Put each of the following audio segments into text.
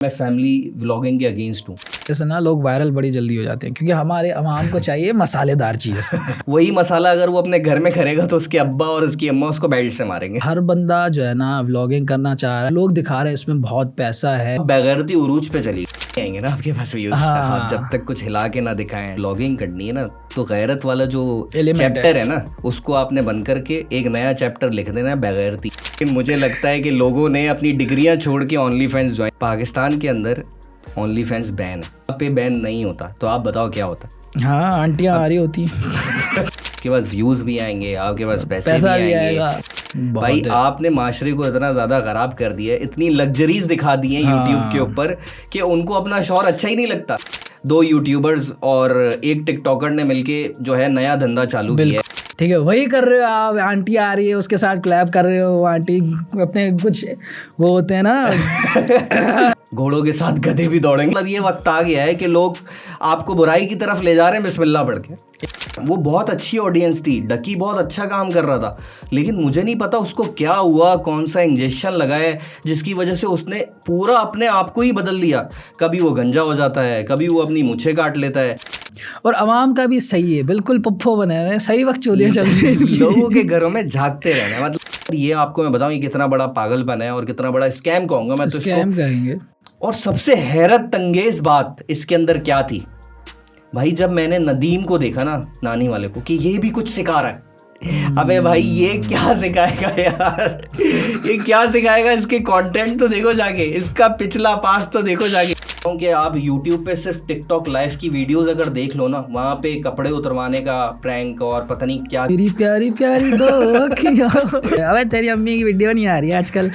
मैं family vlogging के against हूँ। जैसे ना लोग वायरल बड़ी जल्दी हो जाते हैं क्योंकि हमारे अवाम को चाहिए मसालेदार चीज़। वही मसाला अगर वो अपने घर में करेगा तो उसके अब्बा और उसकी अम्मा उसको बेल्ट से मारेंगे। हर बंदा जो है ना व्लॉगिंग करना चाह रहा है, लोग दिखा रहे हैं इसमें बहुत पैसा है। बेगैरती उरूज पे चली आएंगे ना आपके पास व्यूज। हाँ। आप जब तक कुछ हिला के ना दिखाएं, व्लॉगिंग करनी है ना तो गैरत वाला जो Element चैप्टर है ना उसको आपने बंद करके एक नया चैप्टर लिख देना है, बेगैरती। मुझे लगता है कि लोगों ने अपनी डिग्रियां छोड़ के ओनली फैंस ज्वाइन। पाकिस्तान के अंदर ओनली फैंस बैन है, यहाँ पे बैन नहीं होता। तो आप बताओ क्या होता? हाँ, आंटियाँ आ रही होती हैं। आपके पास व्यूज भी आएंगे, आपके पास पैसे भी भी आएंगे। भाई आपने माशरे को इतना ज़्यादा ख़राब कर दिया है, इतनी लग्जरीज दिखा दी हैं यूट्यूब के ऊपर कि उनको अपना शौहर अच्छा ही नहीं लगता। 2 यूट्यूबर्स और एक टिकटॉकर ने मिलके जो है नया धंधा चालू किया है। ठीक है, वही कर रहे हो आप। आंटी आ रही है उसके साथ क्लैप कर रहे हो। आंटी अपने कुछ वो होते हैं ना घोड़ों के साथ गधे भी दौड़ेंगे। मतलब ये वक्त आ गया है कि लोग आपको बुराई की तरफ ले जा रहे हैं बिस्मिल्लाह पढ़ के। वो बहुत अच्छी ऑडियंस थी, डकी बहुत अच्छा काम कर रहा था, लेकिन मुझे नहीं पता उसको क्या हुआ, कौन सा इंजेक्शन लगाया जिसकी वजह से उसने पूरा अपने आप को ही बदल लिया। कभी वो गंजा हो जाता है, कभी वो अपनी मूंछें काट लेता है। और अवाम का भी सही है, बिल्कुल पप्पो बने हुए हैं, सही वक्त चोलियां चल रही हैं। लोगों के घरों में झांकते रहना, मतलब ये आपको मैं बताऊं ये कितना बड़ा पागलपन है और कितना बड़ा स्कैम कहूंगा मैं तो इसको। स्कैम कहेंगे। और सबसे हैरत अंगेज बात इसके अंदर क्या थी भाई, जब मैंने नदीम को देखा ना, नानी वाले को, कि ये भी कुछ सिखा रहा है। अबे भाई ये क्या सिखाएगा यार, ये क्या सिखाएगा? इसके कंटेंट तो देखो जाके, इसका पिछला पास तो देखो जाके। कि आप YouTube पे सिर्फ टिकटॉक लाइव की वीडियोस अगर देख लो ना, वहाँ पे कपड़े उतरवाने का प्रैंक और पता नहीं क्या। मेरी प्यारी प्यारी दो अखियां। अबे तेरी अम्मी की वीडियो नहीं आ रही है आजकल।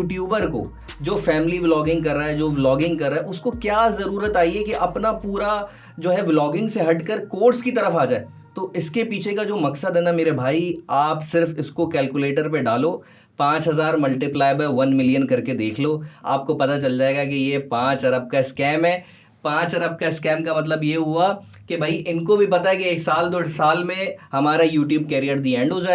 यूट्यूबर को जो फैमिली व्लॉगिंग कर रहा है, जो व्लॉगिंग कर रहा है, उसको क्या ज़रूरत आई है कि अपना पूरा जो है व्लॉगिंग से हटकर कोर्स की तरफ आ जाए? तो इसके पीछे का जो मकसद है ना मेरे भाई, आप सिर्फ इसको कैलकुलेटर पे डालो, 5000 मल्टीप्लाई बाय 1 मिलियन करके देख लो, आपको पता चल जाएगा कि ये 5 अरब का स्कैम है। 5 अरब का स्कैम का मतलब ये हुआ कि भाई इनको भी पता है कि 1 साल 2 साल में हमारा यूट्यूब कैरियर दी एंड हो जाए।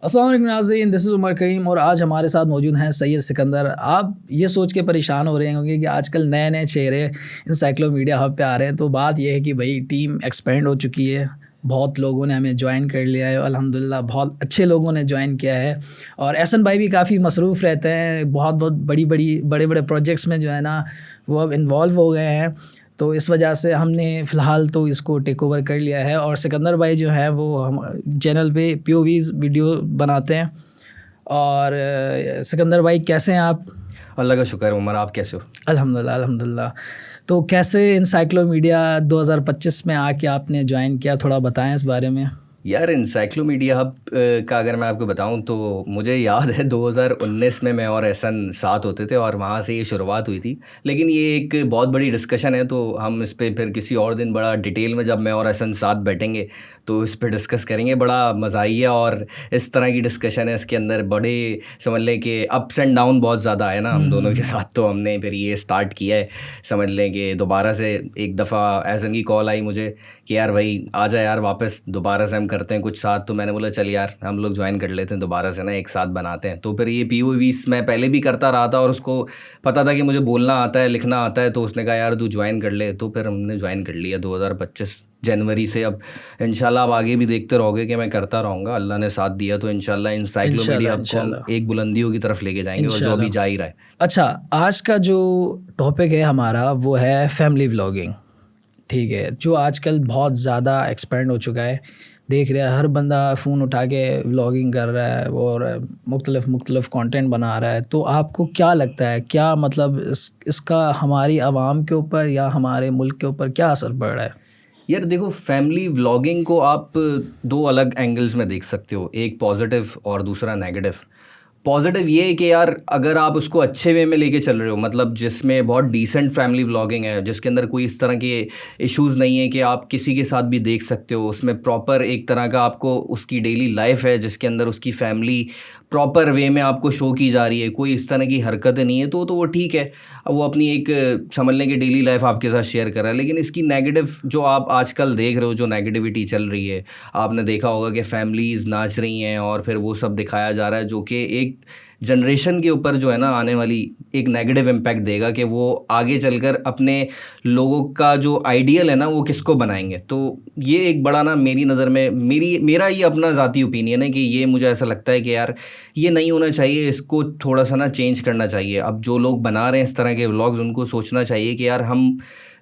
अस्सलाम वालेकुम नाज़रीन, दिस इज़ उमर करीम और आज हमारे साथ मौजूद हैं सैयद सिकंदर। आप ये सोच के परेशान हो रहे होंगे कि आजकल नए नए चेहरे इनसाइक्लोमीडिया हब पे आ रहे हैं। तो बात यह है कि भाई टीम एक्सपेंड हो चुकी है, बहुत लोगों ने हमें ज्वाइन कर लिया है, अल्हम्दुलिल्लाह बहुत अच्छे लोगों ने ज्वाइन किया है। और एहसन भाई भी काफ़ी मसरूफ़ रहते हैं, बहुत बड़े बड़े प्रोजेक्ट्स में जो है ना वो अब इन्वॉल्व हो गए हैं। तो इस वजह से हमने फ़िलहाल तो इसको टेक ओवर कर लिया है। और सिकंदर भाई जो हैं वो हम चैनल पे POVs वीडियो बनाते हैं। और सिकंदर भाई कैसे हैं आप? अल्लाह का शुक्र। उमर आप कैसे हो? अल्हम्दुलिल्लाह अल्हम्दुलिल्लाह। तो कैसे इनसाइक्लोमीडिया 2025 में आके आपने ज्वाइन किया, थोड़ा बताएं इस बारे में। यार इनसाइक्लोमीडिया हब का अगर मैं आपको बताऊं तो मुझे याद है 2019 में मैं और एहसन साथ होते थे और वहाँ से ये शुरुआत हुई थी। लेकिन ये एक बहुत बड़ी डिस्कशन है, तो हम इस पे फिर किसी और दिन बड़ा डिटेल में जब मैं और एहसन साथ बैठेंगे तो इस पे डिस्कस करेंगे। बड़ा मज़ा आई है और इस तरह की डिस्कशन है, इसके अंदर बड़े समझ लें कि अप्स एंड डाउन बहुत ज़्यादा है ना हम दोनों के साथ। तो हमने फिर ये स्टार्ट किया है, समझ लें कि दोबारा से एक दफ़ा एहसन की कॉल आई मुझे कि यार भाई आ जा यार वापस, दोबारा से हम करते हैं कुछ साथ। तो मैंने बोला चल यार हम लोग ज्वाइन कर लेते हैं दोबारा से ना, एक साथ बनाते हैं। तो फिर ये POVs मैं पहले भी करता रहा था और उसको पता था कि मुझे बोलना आता है, लिखना आता है, तो उसने कहा यार तू ज्वाइन कर ले। तो फिर हमने ज्वाइन कर लिया 2025 जनवरी से। अब इंशाल्लाह आप आगे भी देखते रहोगे कि मैं करता रहूँगा, अल्लाह ने साथ दिया तो इंशाल्लाह इनसाइक्लोमीडिया आपको हम एक बुलंदियों की तरफ लेके जाएंगे और जो अभी जा ही रहा है। अच्छा, आज का जो टॉपिक है हमारा वो है फैमिली व्लॉगिंग। ठीक है, जो आजकल बहुत ज़्यादा एक्सपेंड हो चुका है, देख रहा है हर बंदा फ़ोन उठा के व्लॉगिंग कर रहा है और मुख्तलिफ कंटेंट बना रहा है। तो आपको क्या लगता है, क्या मतलब इसका हमारी आवाम के ऊपर या हमारे मुल्क के ऊपर क्या असर पड़ रहा है? यार देखो, फैमिली व्लॉगिंग को आप दो अलग एंगल्स में देख सकते हो, एक पॉजिटिव और दूसरा नेगेटिव। पॉजिटिव ये है कि यार अगर आप उसको अच्छे वे में लेके चल रहे हो, मतलब जिसमें बहुत डिसेंट फैमिली व्लॉगिंग है, जिसके अंदर कोई इस तरह के इश्यूज़ नहीं है कि आप किसी के साथ भी देख सकते हो, उसमें प्रॉपर एक तरह का आपको उसकी डेली लाइफ है जिसके अंदर उसकी फैमिली प्रॉपर वे में आपको शो की जा रही है, कोई इस तरह की हरकतें नहीं है, तो वो ठीक है। अब वो अपनी एक समझ लें कि डेली लाइफ आपके साथ शेयर कर रहा है। लेकिन इसकी नेगेटिव जो आप आजकल देख रहे हो, जो नेगेटिविटी चल रही है, आपने देखा होगा कि फैमिलीज़ नाच रही हैं और फिर वो सब दिखाया जा रहा है, जो कि एक जनरेशन के ऊपर जो है ना आने वाली एक नेगेटिव इम्पैक्ट देगा कि वो आगे चलकर अपने लोगों का जो आइडियल है ना वो किसको बनाएंगे। तो ये एक बड़ा ना मेरी नज़र में मेरा ये अपना ज़ाती ओपिनियन है कि ये मुझे ऐसा लगता है कि यार ये नहीं होना चाहिए, इसको थोड़ा सा ना चेंज करना चाहिए। अब जो लोग बना रहे हैं इस तरह के व्लॉग्स, उनको सोचना चाहिए कि यार हम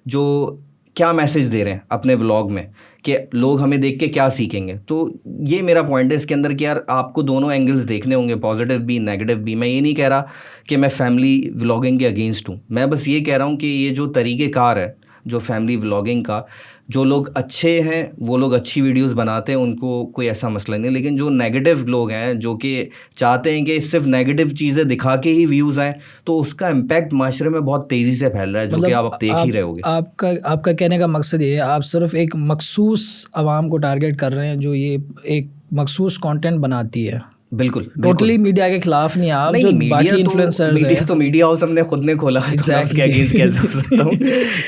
जो क्या मैसेज दे रहे हैं अपने व्लॉग में, कि लोग हमें देख के क्या सीखेंगे। तो ये मेरा पॉइंट है इसके अंदर कि यार आपको दोनों एंगल्स देखने होंगे, पॉजिटिव भी नेगेटिव भी। मैं ये नहीं कह रहा कि मैं फैमिली व्लॉगिंग के अगेंस्ट हूँ, मैं बस ये कह रहा हूँ कि ये जो तरीक़ेकार है जो फैमिली व्लॉगिंग का, जो लोग अच्छे हैं वो लोग अच्छी वीडियोस बनाते हैं, उनको कोई ऐसा मसला नहीं। लेकिन जो नेगेटिव लोग हैं जो कि चाहते हैं कि सिर्फ नेगेटिव चीज़ें दिखा के ही व्यूज़ आएँ, तो उसका इम्पैक्ट माशरे में बहुत तेज़ी से फैल रहा है, जो कि मतलब आप देख ही रहे होगे। आपका कहने का मकसद ये है, आप सिर्फ एक मखसूस आवाम को टारगेट कर रहे हैं जो ये एक मखसूस कंटेंट बनाती है। बिल्कुल टोटली मीडिया के खिलाफ नहीं आप, नहीं, जो मीडिया बाकी तो इन्फ्लुएंसर्स हैं। मीडिया हाउस हमने खुद ने खोला, तो मैं उसके अगेंस्ट कैसे हो सकता हूँ?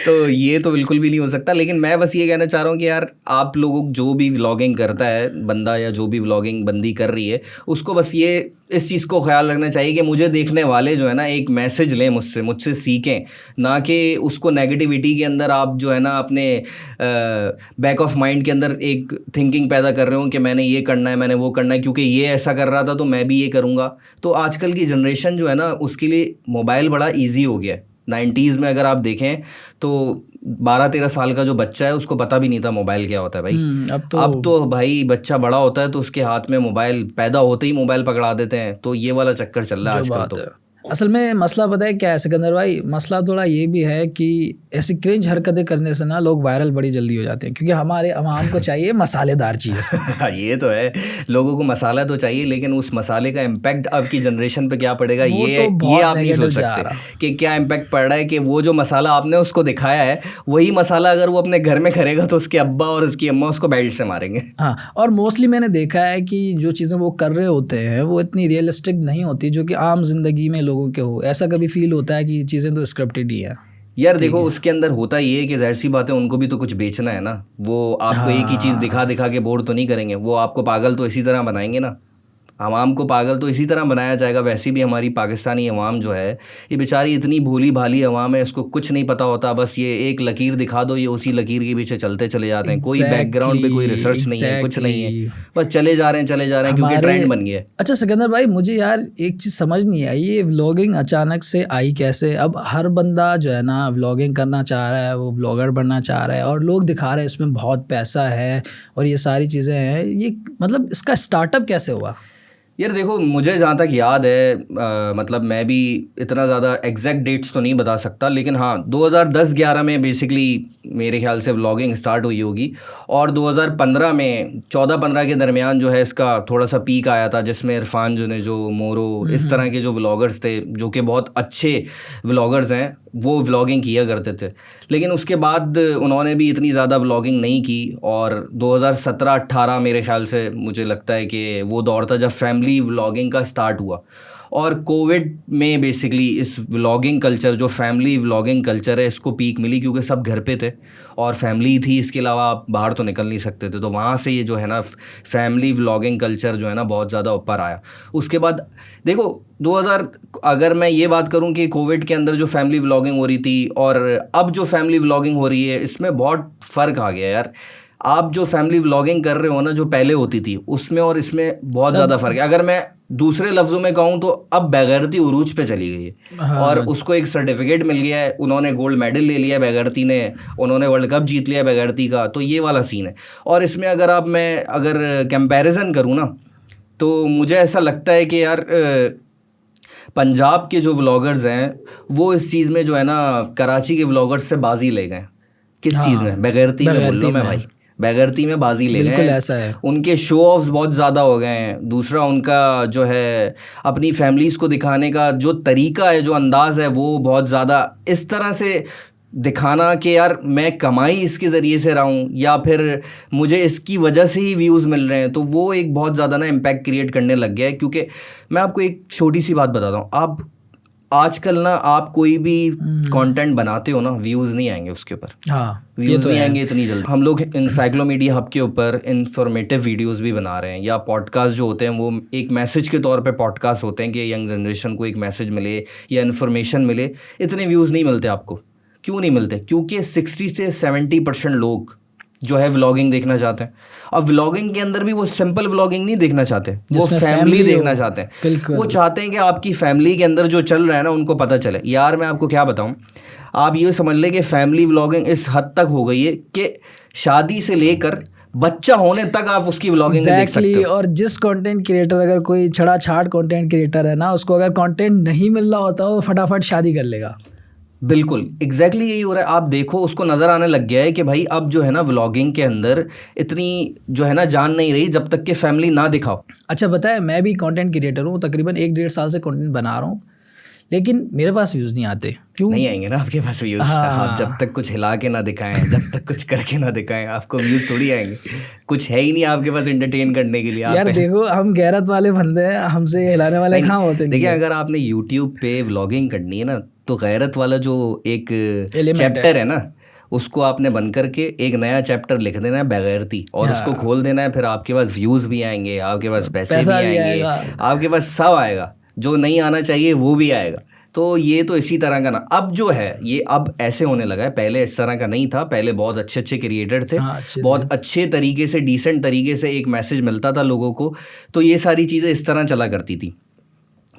तो ये तो बिल्कुल भी नहीं हो सकता। लेकिन मैं बस ये कहना चाह रहा हूँ कि यार आप लोगों जो भी व्लॉगिंग करता है बंदा, या जो भी व्लॉगिंग बंदी कर रही है, उसको बस ये इस चीज़ को ख्याल रखना चाहिए कि मुझे देखने वाले जो है ना एक मैसेज लें मुझसे सीखें, ना कि उसको नेगेटिविटी के अंदर आप जो है ना अपने बैक ऑफ माइंड के अंदर एक थिंकिंग पैदा कर रहे हो कि मैंने ये करना है, मैंने वो करना है, क्योंकि ये ऐसा कर रहा था तो मैं भी ये करूँगा। तो आजकल की जनरेशन जो है ना उसके लिए मोबाइल बड़ा ईजी हो गया है। 90s में अगर आप देखें तो 12-13 साल का जो बच्चा है उसको पता भी नहीं था मोबाइल क्या होता है भाई। अब तो भाई बच्चा बड़ा होता है तो उसके हाथ में मोबाइल, पैदा होते ही मोबाइल पकड़ा देते हैं। तो ये वाला चक्कर चल रहा है आजकल। तो असल में मसला पता है क्या है सिकंदर भाई, मसला थोड़ा ये भी है कि ऐसी क्रिंज हरकतें करने से ना लोग वायरल बड़ी जल्दी हो जाते हैं, क्योंकि हमारे अवाम को चाहिए मसालेदार चीज़। ये तो है, लोगों को मसाला तो चाहिए, लेकिन उस मसाले का इम्पैक्ट अब की जनरेशन पे क्या पड़ेगा ये आप नहीं सोच सकते कि क्या इम्पैक्ट पड़ रहा है। कि वो जो मसाला आपने उसको दिखाया है, वही मसाला अगर वो अपने घर में करेगा तो उसके अब्बा और उसकी अम्मा उसको बेल्ट से मारेंगे। हाँ, और मोस्टली मैंने देखा है कि जो चीज़ें वो कर रहे होते हैं वो इतनी रियलिस्टिक नहीं होती जो कि आम जिंदगी में लोगों के हो। ऐसा कभी फील होता है कि चीज़ें तो स्क्रिप्टेड ही है। यार देखो, उसके अंदर होता ये है कि जाहिर सी बात है उनको भी तो कुछ बेचना है ना। वो आपको एक ही चीज़ दिखा दिखा के बोर तो नहीं करेंगे, वो आपको पागल तो इसी तरह बनाएंगे ना। अवाम को पागल तो इसी तरह बनाया जाएगा। वैसे भी हमारी पाकिस्तानी अवाम जो है ये बेचारी इतनी भोली भाली अवाम है, इसको कुछ नहीं पता होता। बस ये एक लकीर दिखा दो, ये उसी लकीर के पीछे चलते चले जाते हैं। कोई बैकग्राउंड पे कोई रिसर्च नहीं है, कुछ नहीं है, बस चले जा रहे हैं क्योंकि ट्रेंड बन गया है। अच्छा सिकंदर भाई, मुझे यार एक चीज़ समझ नहीं आई, ये व्लॉगिंग अचानक से आई कैसे? अब हर बंदा जो है ना व्लॉगिंग करना चाह रहा है, वो ब्लॉगर बनना चाह रहा है, और लोग दिखा रहे हैं इसमें बहुत पैसा है और ये सारी चीज़ें हैं। ये मतलब इसका स्टार्टअप कैसे हुआ? यार देखो, मुझे जहाँ तक याद है, मतलब मैं भी इतना ज़्यादा एग्जैक्ट डेट्स तो नहीं बता सकता, लेकिन हाँ 2010-11 में बेसिकली मेरे ख्याल से व्लॉगिंग स्टार्ट हुई होगी। और 2015 में 14-15 के दरमियान जो है इसका थोड़ा सा पीक आया था, जिसमें इरफान जुने, जो मोरो, इस तरह के जो व्लॉगर्स थे जो कि बहुत अच्छे व्लॉगर्स हैं, वो व्लॉगिंग किया करते थे। लेकिन उसके बाद उन्होंने भी इतनी ज़्यादा व्लॉगिंग नहीं की। और 2017-18 मेरे ख्याल से मुझे लगता है कि वो दौर था जब फैमिली व्लॉगिंग का स्टार्ट हुआ। और कोविड में बेसिकली इस व्लॉगिंग कल्चर, जो फैमिली व्लॉगिंग कल्चर है, इसको पीक मिली, क्योंकि सब घर पे थे और फैमिली थी, इसके अलावा आप बाहर तो निकल नहीं सकते थे। तो वहाँ से ये जो है ना फैमिली व्लॉगिंग कल्चर जो है ना बहुत ज़्यादा ऊपर आया। उसके बाद देखो 2000, अगर मैं ये बात करूँ कि कोविड के अंदर जो फैमिली व्लॉगिंग हो रही थी और अब जो फैमिली व्लॉगिंग हो रही है, इसमें बहुत फ़र्क आ गया यार। आप जो फैमिली व्लॉगिंग कर रहे हो ना, जो पहले होती थी, उसमें और इसमें बहुत ज़्यादा फ़र्क है। अगर मैं दूसरे लफ्ज़ों में कहूँ तो अब बेगैरती उरूज पे चली गई है। हाँ, और उसको एक सर्टिफिकेट मिल गया है, उन्होंने गोल्ड मेडल ले लिया बेगैरती ने, उन्होंने वर्ल्ड कप जीत लिया बेगैरती का। तो ये वाला सीन है। और इसमें अगर कंपैरिजन करूँ ना, तो मुझे ऐसा लगता है कि यार पंजाब के जो व्लॉगर्स हैं वो इस चीज़ में जो है ना कराची के व्लॉगर्स से बाजी ले गए। किस हाँ, चीज़ में? बेगैरती में बोल बेगैरती रहा हूँ मैं में। भाई, बेगैरती में बाजी ले बिल्कुल गए ऐसा है। हैं। उनके शो ऑफ्स बहुत ज़्यादा हो गए हैं। दूसरा उनका जो है अपनी फैमिलीज़ को दिखाने का जो तरीका है, जो अंदाज़ है, वो बहुत ज़्यादा इस तरह से दिखाना कि यार मैं कमाई इसके ज़रिए से रहा हूँ या फिर मुझे इसकी वजह से ही व्यूज़ मिल रहे हैं, तो वो एक बहुत ज़्यादा ना इम्पैक्ट क्रिएट करने लग गया है। क्योंकि मैं आपको एक छोटी सी बात बताता हूँ, आप आजकल ना आप कोई भी कंटेंट बनाते हो ना, व्यूज़ नहीं आएंगे उसके ऊपर। हाँ, ये व्यूज़ तो नहीं है। आएंगे इतनी जल्दी। हम लोग इंसाइक्लोमीडिया हब के ऊपर इंफॉर्मेटिव वीडियोस भी बना रहे हैं, या पॉडकास्ट जो होते हैं वो एक मैसेज के तौर पे पॉडकास्ट होते हैं कि यंग जनरेशन को एक मैसेज मिले या इन्फॉर्मेशन मिले। इतने व्यूज़ नहीं मिलते आपको। क्यों नहीं मिलते? क्योंकि 60 से 70% लोग जो है व्लॉगिंग देखना चाहते हैं। अब व्लॉगिंग के अंदर भी वो सिंपल व्लॉगिंग नहीं देखना चाहते, वो जिसमें फैमिली family देखना हो। चाहते हैं। बिल्कुल। वो चाहते हैं कि आपकी फैमिली के अंदर जो चल रहा है ना उनको पता चले। यार मैं आपको क्या बताऊं, आप ये समझ लें कि फैमिली व्लॉगिंग इस हद तक हो गई है कि शादी से लेकर बच्चा होने तक आप उसकी व्लॉगिंग देख सकते हो। और जिस कंटेंट क्रिएटर, अगर कोई छड़ा छाड़ कंटेंट क्रिएटर है ना, उसको अगर कंटेंट नहीं मिल रहा होता वो फटाफट शादी कर लेगा। बिल्कुल एग्जैक्टली यही हो रहा है। आप देखो उसको नज़र आने लग गया है कि भाई अब जो है ना व्लॉगिंग के अंदर इतनी जो है ना जान नहीं रही जब तक कि फैमिली ना दिखाओ। अच्छा पता है, मैं भी कंटेंट क्रिएटर हूँ, तकरीबन 1-1.5 साल से कंटेंट बना रहा हूँ, लेकिन मेरे पास व्यूज़ नहीं आते। क्यों? नहीं आएंगे ना आपके पास व्यूज़। हाँ। आप जब तक कुछ हिला के ना दिखाएं, जब तक कुछ करके ना दिखाएं, आपको व्यूज़ थोड़ी आएंगे। कुछ है ही नहीं आपके पास एंटरटेन करने के लिए। यार देखो, हम गैरत वाले बंदे हैं, हमसे हिलाने वाले कहाँ होते नहीं देखिए है। अगर आपने यूट्यूब पे व्लॉगिंग करनी है ना, तो गैरत वाला जो एक Element चैप्टर है ना, उसको आपने बंद करके एक नया चैप्टर लिख देना है बेगैरती, और उसको खोल देना है। फिर आपके पास व्यूज़ भी आएंगे, आपके पास पैसे भी पैसा भी आएंगे, आएगा। आपके पास सब आएगा, जो नहीं आना चाहिए वो भी आएगा। तो ये तो इसी तरह का ना अब जो है ये अब ऐसे होने लगा है। पहले इस तरह का नहीं था। पहले बहुत अच्छे अच्छे क्रिएटर थे, हाँ, अच्छे बहुत अच्छे तरीके से डिसेंट तरीके से एक मैसेज मिलता था लोगों को। तो ये सारी चीज़ें इस तरह चला करती थी।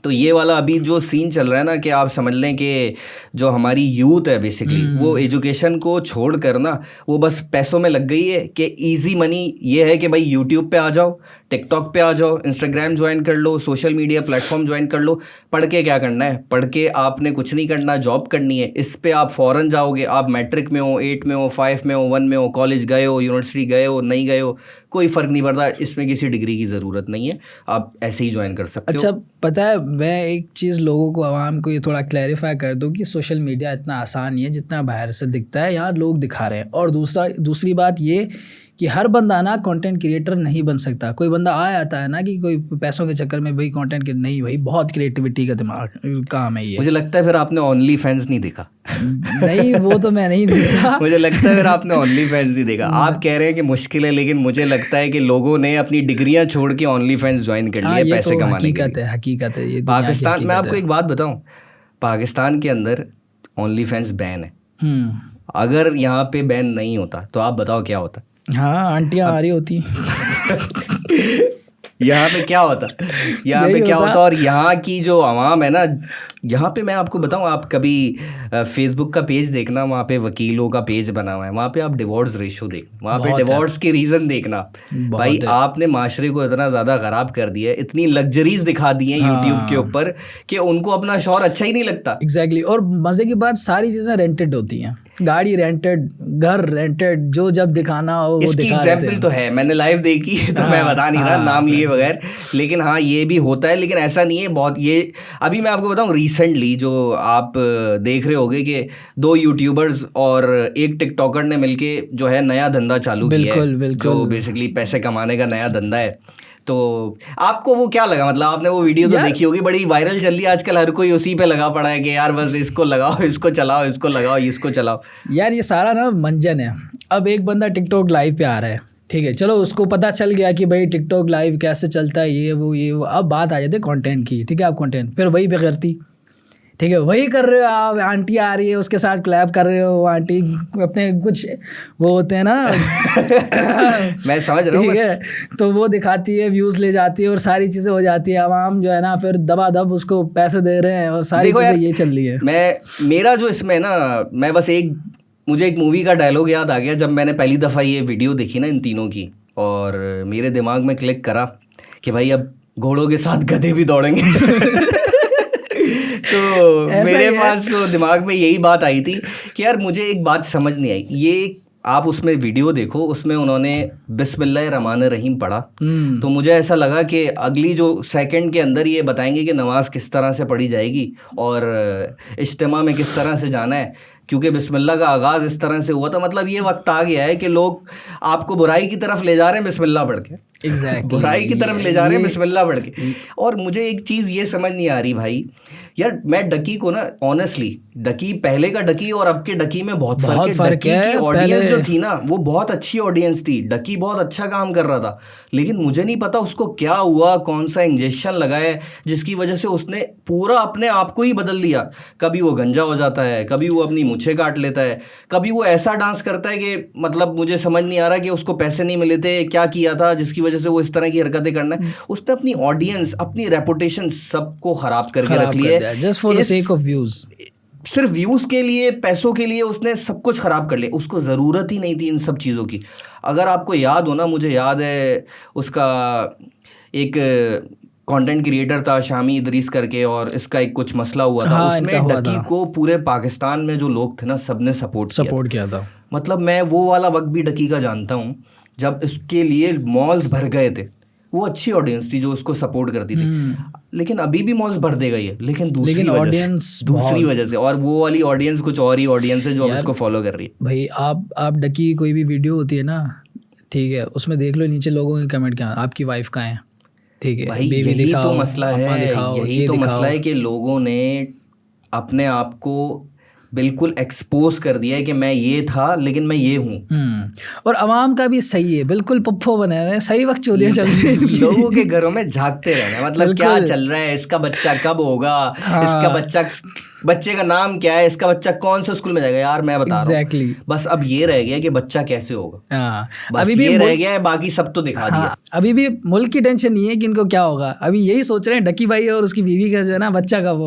तो ये वाला अभी जो सीन चल रहा है ना, कि आप समझ लें कि जो हमारी यूथ है बेसिकली वो एजुकेशन को छोड़ कर ना वो बस पैसों में लग गई है कि इजी मनी ये है कि भाई यूट्यूब पे आ जाओ, टिकटॉक पे आ जाओ, इंस्टाग्राम ज्वाइन कर लो, सोशल मीडिया प्लेटफॉर्म ज्वाइन कर लो। पढ़ के क्या करना है? पढ़ के आपने कुछ नहीं करना, जॉब करनी है। इस पे आप फ़ौरन जाओगे। आप मैट्रिक में हो, 8 में हो, 5 में हो, 1 में हो, कॉलेज गए हो, यूनिवर्सिटी गए हो, नहीं गए हो, कोई फ़र्क नहीं पड़ता। इसमें किसी डिग्री की ज़रूरत नहीं है, आप ऐसे ही ज्वाइन कर सकते हो। अच्छा पता है, मैं एक चीज़ लोगों को, आवाम को ये थोड़ा क्लैरिफाई कर दूं कि सोशल मीडिया इतना आसान नहीं है जितना बाहर से दिखता है। यहाँ लोग दिखा रहे हैं। और दूसरी बात ये कि हर बंदा ना कंटेंट क्रिएटर नहीं बन सकता। कोई बंदा आता है ना कि कोई पैसों के चक्कर में भाई कंटेंट नहीं, भाई बहुत क्रिएटिविटी का दिमाग काम है ये। मुझे लगता है फिर आपने ओनली फैंस नहीं देखा। नहीं, वो तो मैं नहीं देखा। मुझे लगता है फिर आपने ओनली फैंस नहीं देखा। आप कह रहे हैं कि मुश्किल है, लेकिन मुझे लगता है कि लोगों ने अपनी डिग्रियां छोड़ के ओनली फैंस ज्वाइन कर लिए पैसे कमाने के लिए। हकीकत है ये। पाकिस्तान, मैं आपको एक बात बताऊं, पाकिस्तान के अंदर ओनली फैंस बैन है। अगर यहाँ पे बैन नहीं होता तो आप बताओ क्या होता? हाँ, आंटियाँ आ रही होती। यहाँ पे क्या होता? यहाँ पे क्या होता? और यहाँ की जो आवाम है ना, यहाँ पे मैं आपको बताऊँ, आप कभी फेसबुक का पेज देखना, वहाँ पे वकीलों का पेज बना हुआ है, वहाँ पे आप डिवोर्स रेशो देखना, वहाँ पे डिवोर्स के रीज़न देखना। भाई आपने माशरे को इतना ज़्यादा ख़राब कर दिया है, इतनी लग्जरीज दिखा दी हैं यूट्यूब के ऊपर कि उनको अपना शौहर अच्छा ही नहीं लगता। एग्जैक्टली। और मज़े की बात, सारी चीज़ें रेंटेड होती हैं। गाड़ी रेंटेड, घर रेंटेड, जो जब दिखाना हो वो इसकी एग्जाम्पल तो है, मैंने लाइव देखी है तो मैं बता नहीं रहा नाम लिए बगैर। लेकिन हाँ ये भी होता है, लेकिन ऐसा नहीं है बहुत। ये अभी मैं आपको बताऊँ, रिसेंटली जो आप देख रहे होगे कि 2 यूट्यूबर्स और एक टिकटॉकर ने मिलके जो है नया धंधा चालू किया है, जो बेसिकली पैसे कमाने का नया धंधा है। तो आपको वो क्या लगा? मतलब आपने वो वीडियो तो देखी होगी, बड़ी वायरल चल रही है आजकल, हर कोई उसी पे लगा पड़ा है कि यार बस इसको लगाओ, इसको चलाओ, इसको लगाओ, इसको चलाओ। यार ये सारा ना मंजन है। अब एक बंदा टिकटॉक लाइव पे आ रहा है, ठीक है, चलो उसको पता चल गया कि भाई टिकटॉक लाइव कैसे चलता है, ये वो। अब बात आ जाती है कंटेंट की, ठीक है, आप कंटेंट फिर वही बेगैरती, ठीक है, वही कर रहे हो आप। आंटी आ रही है, उसके साथ क्लैप कर रहे हो, आंटी अपने कुछ वो होते हैं ना मैं समझ रहा हूँ, ठीक है, तो वो दिखाती है, व्यूज़ ले जाती है और सारी चीज़ें हो जाती है। आवाम जो है ना फिर दबादब उसको पैसे दे रहे हैं और सारी चीज़ें ये चल रही है। मेरा जो इसमें ना, मैं बस मुझे एक मूवी का डायलॉग याद आ गया जब मैंने पहली दफ़ा ये वीडियो देखी ना इन तीनों की, और मेरे दिमाग में क्लिक करा कि भाई अब घोड़ों के साथ गधे भी दौड़ेंगे। तो ऐसा मेरे ही है। पास तो दिमाग में यही बात आई थी कि यार मुझे एक बात समझ नहीं आई। ये आप उसमें वीडियो देखो, उसमें उन्होंने बिस्मिल्लाह रहमान रहीम पढ़ा, तो मुझे ऐसा लगा कि अगली जो सेकंड के अंदर ये बताएंगे कि नमाज किस तरह से पढ़ी जाएगी और इज्तिमा में किस तरह से जाना है, क्योंकि बिस्मिल्लाह का आगाज़ इस तरह से हुआ था। मतलब ये वक्त आ गया है कि लोग आपको बुराई की तरफ ले जा रहे हैं बिस्मिल्लाह पढ़ के, एग्जैक्टली बुराई की तरफ ले जा रहे हैं बिस्मिल्लाह पढ़ के। और मुझे एक चीज़ ये समझ नहीं आ रही भाई, यार मैं डकी को ना ऑनेस्टली, डकी पहले का डकी और अब के डकी में बहुत फर्क है। डकी की ऑडियंस जो थी ना वो बहुत अच्छी ऑडियंस थी, डकी बहुत अच्छा काम कर रहा था, लेकिन मुझे नहीं पता उसको क्या हुआ, कौन सा इंजेक्शन लगाया जिसकी वजह से उसने पूरा अपने आप को ही बदल लिया। कभी वो गंजा हो जाता है, कभी वो अपनी मूछें काट लेता है, कभी वो ऐसा डांस करता है कि मतलब मुझे समझ नहीं आ रहा कि उसको पैसे नहीं मिले थे, क्या किया था जिसकी वजह से वो इस तरह की हरकतें करना है। उसने अपनी ऑडियंस, अपनी रेपुटेशन सबको खराब करके रख लिया है, just for the sake of views. सिर्फ व्यूज़ के लिए, पैसों के लिए उसने सब कुछ ख़राब कर लिया। उसको ज़रूरत ही नहीं थी इन सब चीज़ों की। अगर आपको याद हो ना, मुझे याद है उसका एक कंटेंट क्रिएटर था शामी इदरीस करके, और इसका एक कुछ मसला हुआ था। हाँ, उसमें डकी को पूरे पाकिस्तान में जो लोग थे ना सबने सपोर्ट किया था। मतलब मैं वो वाला वक्त भी डकी का जानता हूँ जब इसके लिए मॉल्स भर गए थे। वो अच्छी ऑडियंस थी जो उसको सपोर्ट करती थी, लेकिन अभी भी मॉल्स भर देगा ये, लेकिन दूसरी वजह से। और वो वाली ऑडियंस कुछ और ही ऑडियंस है जो अब इसको फॉलो कर रही है। भाई आप डकी कोई भी वीडियो होती है ना, ठीक है, उसमें देख लो नीचे लोगों के कमेंट क्या, आपकी वाइफ कहाँ है, ठीक है भाई यही तो मसला है, यही तो मसला है कि लोगों ने अपने आप को बिल्कुल एक्सपोज कर दिया है कि मैं ये था लेकिन मैं ये हूँ। और अवाम का भी सही है, बिल्कुल पप्पो बने हुए हैं, सही वक्त चोलियां चल रही हैं। लोगों के घरों में झांकते रहना, मतलब क्या चल रहा है, इसका बच्चा कब होगा, इसका बच्चे का नाम क्या है, इसका बच्चा कौन से स्कूल में जाएगा। यार मैं बता रहा हूँ, बस अब ये रह गया कि बच्चा कैसे होगा, बस अभी ये रह गया है, बाकी सब तो दिखा दिया। अभी भी मुल्क की टेंशन नहीं है कि इनको क्या होगा, अभी यही सोच रहे हैं डकी भाई और उसकी बीवी का जो है ना बच्चा कब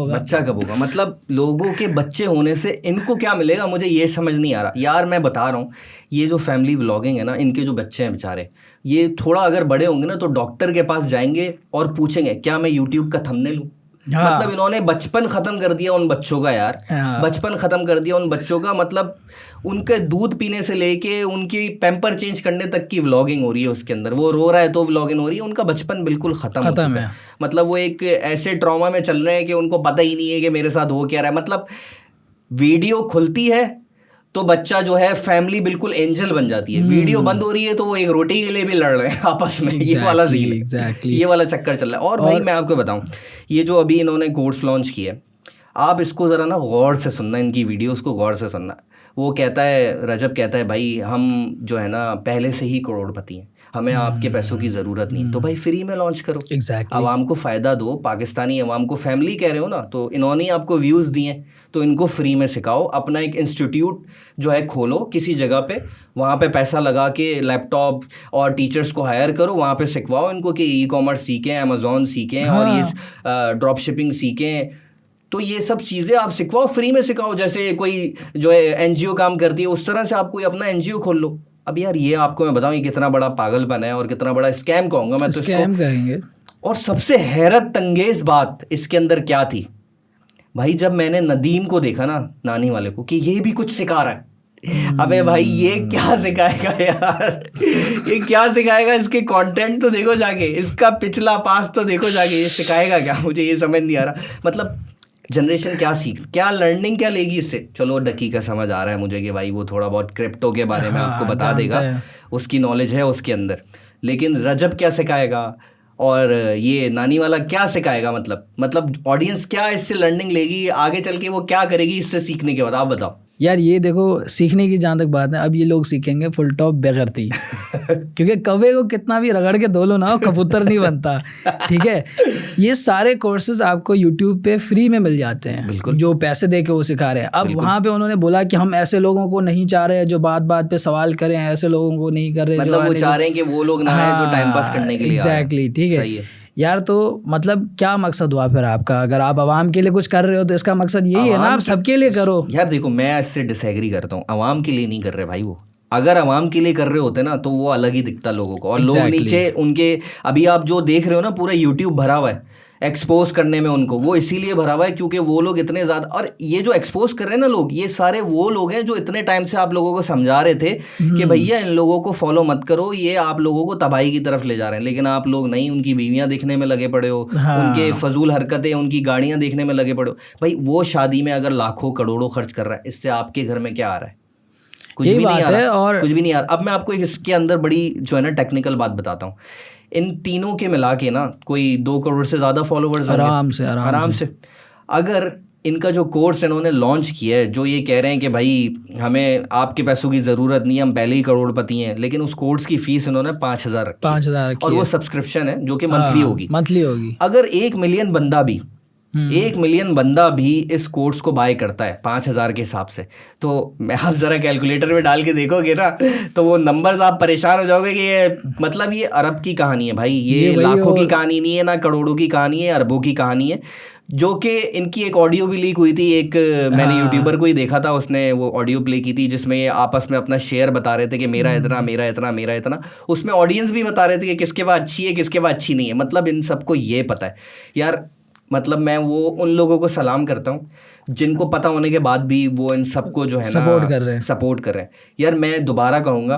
होगा। मतलब लोगों के बच्चे होने से इनको क्या मिलेगा, मुझे ये समझ नहीं आ रहा। यार मैं बता रहा हूँ, ये जो फैमिली व्लॉगिंग है ना, इनके जो बच्चे हैं बेचारे, ये थोड़ा अगर बड़े होंगे ना तो डॉक्टर के पास जाएंगे और पूछेंगे क्या मैं यूट्यूब का थंबनेल लूँ। मतलब इन्होंने बचपन खत्म कर दिया उन बच्चों का यार, बचपन खत्म कर दिया उन बच्चों का। मतलब उनके दूध पीने से लेके उनकी पैम्पर चेंज करने तक की व्लॉगिंग हो रही है उसके अंदर। वो रो रहा है तो व्लॉगिंग हो रही है, उनका बचपन बिल्कुल खत्म हो चुका है। मतलब वो एक ऐसे ट्रॉमा में चल रहे हैं कि उनको पता ही नहीं है कि मेरे साथ हो क्या रहा है। मतलब वीडियो खुलती है तो बच्चा जो है फैमिली बिल्कुल एंजल बन जाती है, वीडियो बंद हो रही है तो वो एक रोटी के लिए भी लड़ रहे हैं आपस में। ये वाला सीन है, ये वाला चक्कर चल रहा है। और भाई मैं आपको बताऊं, ये जो अभी इन्होंने कोर्स लॉन्च किया है, आप इसको ज़रा ना गौर से सुनना, इनकी वीडियोस को गौर से सुनना। वो कहता है, रजब कहता है भाई हम जो है ना पहले से ही करोड़पति हैं, हमें आपके पैसों की ज़रूरत नहीं, तो भाई फ्री में लॉन्च करो, आवाम को फ़ायदा दो, पाकिस्तानी आवाम को, फैमिली कह रहे हो ना, तो इन्होंने आपको व्यूज़ दिए तो इनको फ्री में सिखाओ। अपना एक इंस्टीट्यूट जो है खोलो किसी जगह पे, वहाँ पे पैसा लगा के लैपटॉप और टीचर्स को हायर करो, वहाँ पे सिखवाओ इनको कि ई कॉमर्स सीखें, अमेज़ॉन सीखें और ये ड्रॉप शिपिंग सीखें। तो ये सब चीज़ें आप सिखवाओ, फ्री में सिखाओ। जैसे कोई जो है एनजीओ काम करती है उस तरह से आप कोई अपना एनजीओ खोल लो। अब यार ये आपको मैं बताऊं ये कितना बड़ा पागलपन है और कितना बड़ा स्कैम कहूँगा मैं तो स्कैम कहेंगे। और सबसे हैरत अंगेज बात इसके अंदर क्या थी भाई, जब मैंने नदीम को देखा ना, नानी वाले को, कि ये भी कुछ सिखा रहा है। अबे भाई ये क्या सिखाएगा यार, ये क्या सिखाएगा, इसके कंटेंट तो देखो जाके, इसका पिछला पास तो देखो जाके, ये सिखाएगा क्या, मुझे ये समझ नहीं आ रहा। मतलब जनरेशन क्या लर्निंग क्या लेगी इससे। चलो डकी का समझ आ रहा है मुझे कि भाई वो थोड़ा बहुत क्रिप्टो के बारे में आपको बता देगा, उसकी नॉलेज है उसके अंदर, लेकिन रजब क्या सिखाएगा और ये नानी वाला क्या सिखाएगा। मतलब ऑडियंस क्या इससे लर्निंग लेगी, आगे चल के वो क्या करेगी इससे सीखने के बाद, आप बताओ। यार ये देखो सीखने की जहाँ तक बात है, अब ये लोग सीखेंगे फुल टॉप बेगैरती क्योंकि कौवे को कितना भी रगड़ के धो लो ना, कबूतर नहीं बनता, ठीक है। ये सारे कोर्सेज आपको यूट्यूब पे फ्री में मिल जाते हैं, जो पैसे दे के वो सिखा रहे हैं। अब वहाँ पे उन्होंने बोला कि हम ऐसे लोगों को नहीं चाह रहे हैं जो बात बात पे सवाल करें, ऐसे लोगों को नहीं कर रहे, मतलब वो चाह रहे हैं कि वो लोग ना आए जो टाइम पास करने के लिए। एग्जैक्टली, ठीक है यार। तो मतलब क्या मकसद हुआ फिर आपका, अगर आप आवाम के लिए कुछ कर रहे हो तो इसका मकसद यही है ना, आप सबके लिए करो। यार देखो मैं इससे डिसएग्री करता हूँ, आवाम के लिए नहीं कर रहे भाई वो। अगर आवाम के लिए कर रहे होते ना तो वो अलग ही दिखता लोगों को, और लोग नीचे उनके, अभी आप जो देख रहे हो ना पूरा यूट्यूब भरा हुआ है, एक्सपोज करने में उनको, वो इसीलिए भरा हुआ है क्योंकि वो लोग इतने ज़्यादा, और ये जो एक्सपोज कर रहे हैं ना लोग, ये सारे वो लोग हैं जो इतने टाइम से आप लोगों को समझा रहे थे कि भैया इन लोगों को फॉलो मत करो, ये आप लोगों को तबाही की तरफ ले जा रहे हैं, लेकिन आप लोग नहीं, उनकी बीवियां देखने में लगे पड़े हो, उनके फजूल हरकतें, उनकी गाड़ियां देखने में लगे पड़े हो। भाई वो शादी में अगर लाखों करोड़ों खर्च कर रहा है, इससे आपके घर में क्या आ रहा है? कुछ भी नहीं आ रहा, और कुछ भी नहीं आ रहा। अब मैं आपको इसके अंदर बड़ी जो है ना टेक्निकल बात बताता हूँ। इन तीनों के मिला के ना कोई 2 करोड़ से ज़्यादा फॉलोवर्स होंगे आराम से। अगर इनका जो कोर्स इन्होंने लॉन्च किया है, जो ये कह रहे हैं कि भाई हमें आपके पैसों की ज़रूरत नहीं है, हम पहले ही करोड़पति हैं, लेकिन उस कोर्स की फीस इन्होंने 5,000 रखी, और वो सब्सक्रिप्शन है जो कि मंथली होगी। अगर 1 मिलियन बंदा भी 1 मिलियन बंदा भी इस कोर्स को बाय करता है 5,000 के हिसाब से, तो मैं आप ज़रा कैलकुलेटर में डाल के देखोगे ना, तो वो नंबर्स आप परेशान हो जाओगे कि ये मतलब ये अरब की कहानी है भाई, ये लाखों की कहानी नहीं है, ना करोड़ों की कहानी है, अरबों की कहानी है। जो कि इनकी एक ऑडियो भी लीक हुई थी, एक मैंने यूट्यूबर को ही देखा था, उसने वो ऑडियो प्ले की थी जिसमें ये आपस में अपना शेयर बता रहे थे कि मेरा इतना, मेरा इतना, मेरा इतना। उसमें ऑडियंस भी बता रहे थे कि किसके पास अच्छी है, किसके पास अच्छी नहीं है। मतलब इन सबको ये पता है यार, मतलब मैं वो उन लोगों को सलाम करता हूँ जिनको पता होने के बाद भी वो इन सबको जो है ना सपोर्ट कर रहे हैं। यार मैं दोबारा कहूँगा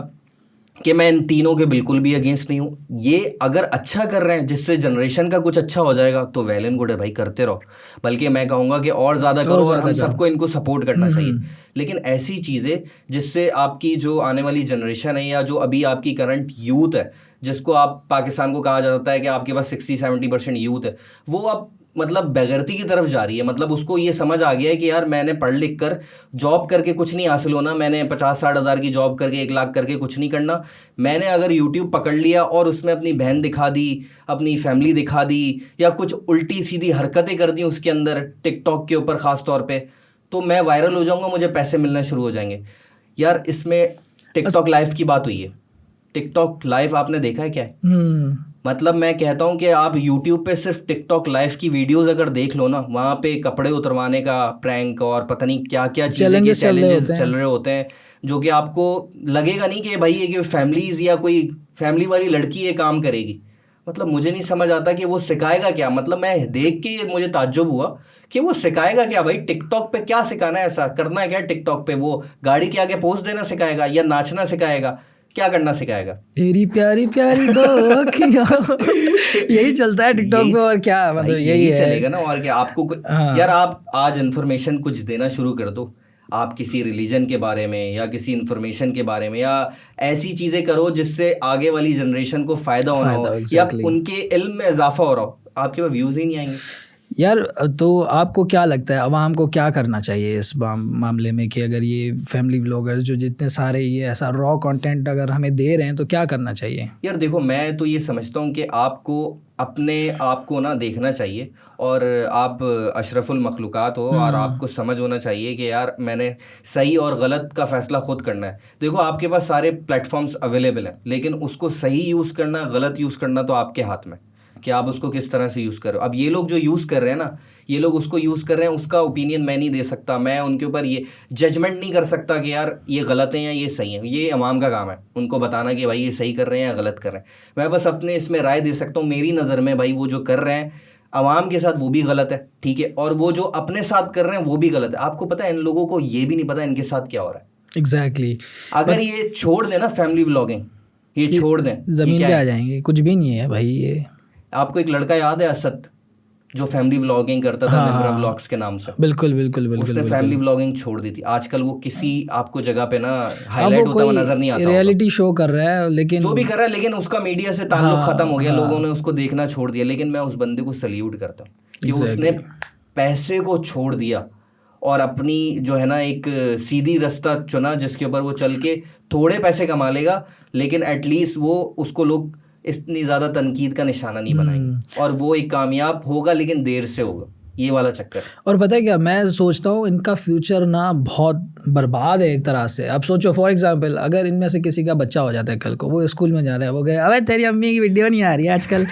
कि मैं इन तीनों के बिल्कुल भी अगेंस्ट नहीं हूँ। ये अगर अच्छा कर रहे हैं जिससे जनरेशन का कुछ अच्छा हो जाएगा तो वेल एंड गुड है भाई, करते रहो। बल्कि मैं कहूँगा कि और ज़्यादा करो, और हम सबको इनको सपोर्ट करना चाहिए। लेकिन ऐसी चीज़ें जिससे आपकी जो आने वाली जनरेशन है, या जो अभी आपकी करंट यूथ है, जिसको आप पाकिस्तान को कहा जाता है कि आपके पास 60-70% यूथ है, वो आप मतलब बेगरती की तरफ जा रही है। मतलब उसको ये समझ आ गया है कि यार मैंने पढ़ लिख कर जॉब करके कुछ नहीं हासिल होना, मैंने 50-60 हज़ार की जॉब करके 1 लाख करके कुछ नहीं करना। मैंने अगर यूट्यूब पकड़ लिया और उसमें अपनी बहन दिखा दी, अपनी फैमिली दिखा दी, या कुछ उल्टी सीधी हरकतें कर दी उसके अंदर, टिकटॉक के ऊपर ख़ास तौर पे, तो मैं वायरल हो जाऊँगा, मुझे पैसे मिलना शुरू हो जाएंगे। यार इसमें टिकटॉक लाइव की बात हुई है, टिकटॉक लाइव आपने देखा है क्या है? मतलब मैं कहता हूँ कि आप YouTube पे सिर्फ टिकटॉक लाइव की वीडियोस अगर देख लो ना, वहाँ पे कपड़े उतरवाने का प्रैंक और पता नहीं क्या क्या चैलेंजेस चल रहे होते हैं, जो कि आपको लगेगा नहीं कि भाई ये कि फैमिलीज या कोई फैमिली वाली लड़की ये काम करेगी। मतलब मुझे नहीं समझ आता कि वो सिखाएगा क्या। मतलब मैं देख के मुझे ताज्जुब हुआ कि वो सिखाएगा क्या भाई, टिकटॉक पे क्या सिखाना है, ऐसा करना है क्या टिकटॉक पे? वो गाड़ी के आगे पोज देना सिखाएगा, या नाचना सिखाएगा, क्या करना सिखाएगा? तेरी प्यारी प्यारी दो अखियां यही चलता है टिकटॉक पे, और क्या मतलब यही चलेगा ना, और क्या आपको यार आप आज इन्फॉर्मेशन कुछ देना शुरू कर दो, आप किसी रिलीजन के बारे में या किसी इन्फॉर्मेशन के बारे में, या ऐसी चीज़ें करो जिससे आगे वाली जनरेशन को फ़ायदा होना हो, या उनके इल्म में इजाफा हो रहा हो, आपके पास व्यूज़ ही नहीं आएंगे। यार तो आपको क्या लगता है अवाम को क्या करना चाहिए इस मामले में, कि अगर ये फैमिली व्लॉगर्स जो जितने सारे ये ऐसा रॉ कंटेंट अगर हमें दे रहे हैं तो क्या करना चाहिए? यार देखो, मैं तो ये समझता हूँ कि आपको अपने आप को ना देखना चाहिए, और आप अशरफुल मखलूक़ात हो, और आपको समझ होना चाहिए कि यार मैंने सही और गलत का फ़ैसला ख़ुद करना है। देखो आपके पास सारे प्लेटफॉर्म्स अवेलेबल हैं, लेकिन उसको सही यूज़ करना, गलत यूज़ करना तो आपके हाथ में, कि आप उसको किस तरह से यूज़ करो। अब ये लोग जो यूज़ कर रहे हैं ना, ये लोग उसको यूज़ कर रहे हैं, उसका ओपिनियन मैं नहीं दे सकता, मैं उनके ऊपर ये जजमेंट नहीं कर सकता कि यार ये गलत है या ये सही है। ये अवाम का काम है उनको बताना कि भाई ये सही कर रहे हैं या गलत कर रहे हैं। मैं बस अपने इसमें राय दे सकता हूँ। मेरी नज़र में भाई वो जो कर रहे हैं अवाम के साथ वो भी गलत है, ठीक है, और वो जो अपने साथ कर रहे हैं वो भी गलत है। आपको पता है इन लोगों को ये भी नहीं पता इनके साथ क्या हो रहा है। एग्जैक्टली अगर ये छोड़ दें ना फैमिली व्लॉगिंग, ये छोड़ दें, ज़मीन पे आ जाएंगे, कुछ भी नहीं है भाई ये। आपको एक लड़का याद है असद, जो फैमिली व्लॉगिंग करता था निम्रा व्लॉग्स के नाम से? बिल्कुल बिल्कुल बिल्कुल। उसने फैमिली व्लॉगिंग छोड़ दी थी। आजकल वो किसी आपको जगह पे ना हाईलाइट होता हुआ नजर नहीं आता, रियलिटी शो कर रहा है, लेकिन जो भी कर रहा है, लेकिन उसका मीडिया से ताल्लुक खत्म हो गया, लोगों ने उसको देखना छोड़ दिया। लेकिन मैं उस बंदे को सल्यूट करता हूँ कि उसने पैसे को छोड़ दिया और अपनी जो है ना एक सीधी रास्ता चुना, जिसके ऊपर वो चल के थोड़े पैसे कमा लेगा, लेकिन एटलीस्ट वो उसको लोग इतनी ज़्यादा तनकीद का निशाना नहीं बनाएंगे, और वो एक कामयाब होगा, लेकिन देर से होगा, ये वाला चक्कर। और पता है क्या, मैं सोचता हूँ इनका फ्यूचर ना बहुत बर्बाद है एक तरह से। अब सोचो फॉर एग्जांपल, अगर इनमें से किसी का बच्चा हो जाता है कल को, वो स्कूल में जा रहा है, वो गए अबे तेरी अम्मी की वीडियो नहीं आ रही है आजकल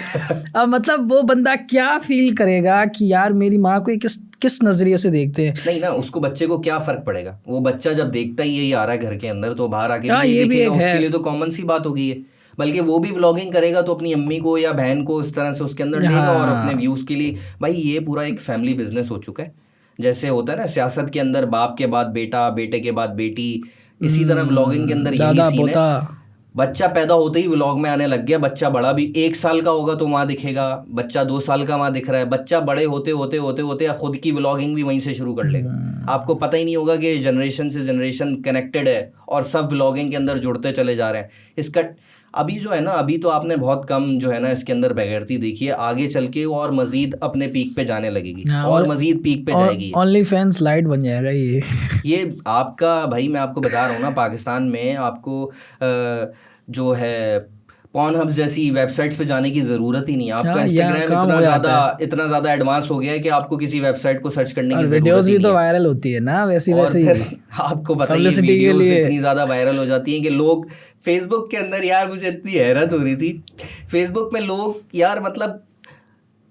अब मतलब वो बंदा क्या फील करेगा कि यार मेरी माँ को किस नज़रिए से देखते हैं। नहीं ना, उसको बच्चे को क्या फ़र्क पड़ेगा? वो बच्चा जब देखता ही यही आ रहा है घर के अंदर, तो बाहर आके ये भी एक है, उसके लिए तो कॉमन सी बात हो गई है। बल्कि वो भी व्लॉगिंग करेगा तो अपनी अम्मी को या बहन को इस तरह से उसके अंदर देगा और अपने हाँ व्यूज़ के लिए। भाई ये पूरा एक फैमिली बिजनेस हो चुका है। जैसे होता है ना सियासत के अंदर बाप के बाद बेटा, बेटे के बाद बेटी, इसी तरह व्लॉगिंग के अंदर यही दादा सीन है। पोता। बच्चा पैदा होते ही व्लॉग में आने लग गया। बच्चा बड़ा भी 1 साल का होगा तो वहाँ दिखेगा, बच्चा 2 साल का वहाँ दिख रहा है, बच्चा बड़े होते होते होते होते खुद की व्लॉगिंग भी वहीं से शुरू कर लेगा। आपको पता ही नहीं होगा कि जनरेशन से जनरेशन कनेक्टेड है और सब व्लॉगिंग के अंदर जुड़ते चले जा रहे हैं। इसका अभी जो है ना, अभी तो आपने बहुत कम जो है ना इसके अंदर बेगैरती देखी है, आगे चल के वो और मजीद अपने पीक पे जाने लगेगी हाँ, और मजीद पीक पे जाएगी। ओनली फैंस लाइट बन जाएगा ये। ये आपका भाई मैं आपको बता रहा हूँ ना, पाकिस्तान में आपको जो है पॉर्नहब जैसी वेबसाइट्स पे जाने की ज़रूरत ही नहीं है। आपका हाँ, यहाँ इंस्टाग्राम काम हो जाता है इतना ज़्यादा एडवांस हो गया है कि आपको किसी वेबसाइट को सर्च करने की और ज़रूरत वीडियोस ही भी नहीं तो है। वायरल होती है ना वैसी और वैसी फिर आपको पता ही है पब्लिसिटी के वीडियोस लिए। इतनी ज़्यादा वायरल हो जाती हैं कि लोग फेसबुक के अंदर, यार मुझे इतनी हैरत हो रही थी, फेसबुक में लोग यार मतलब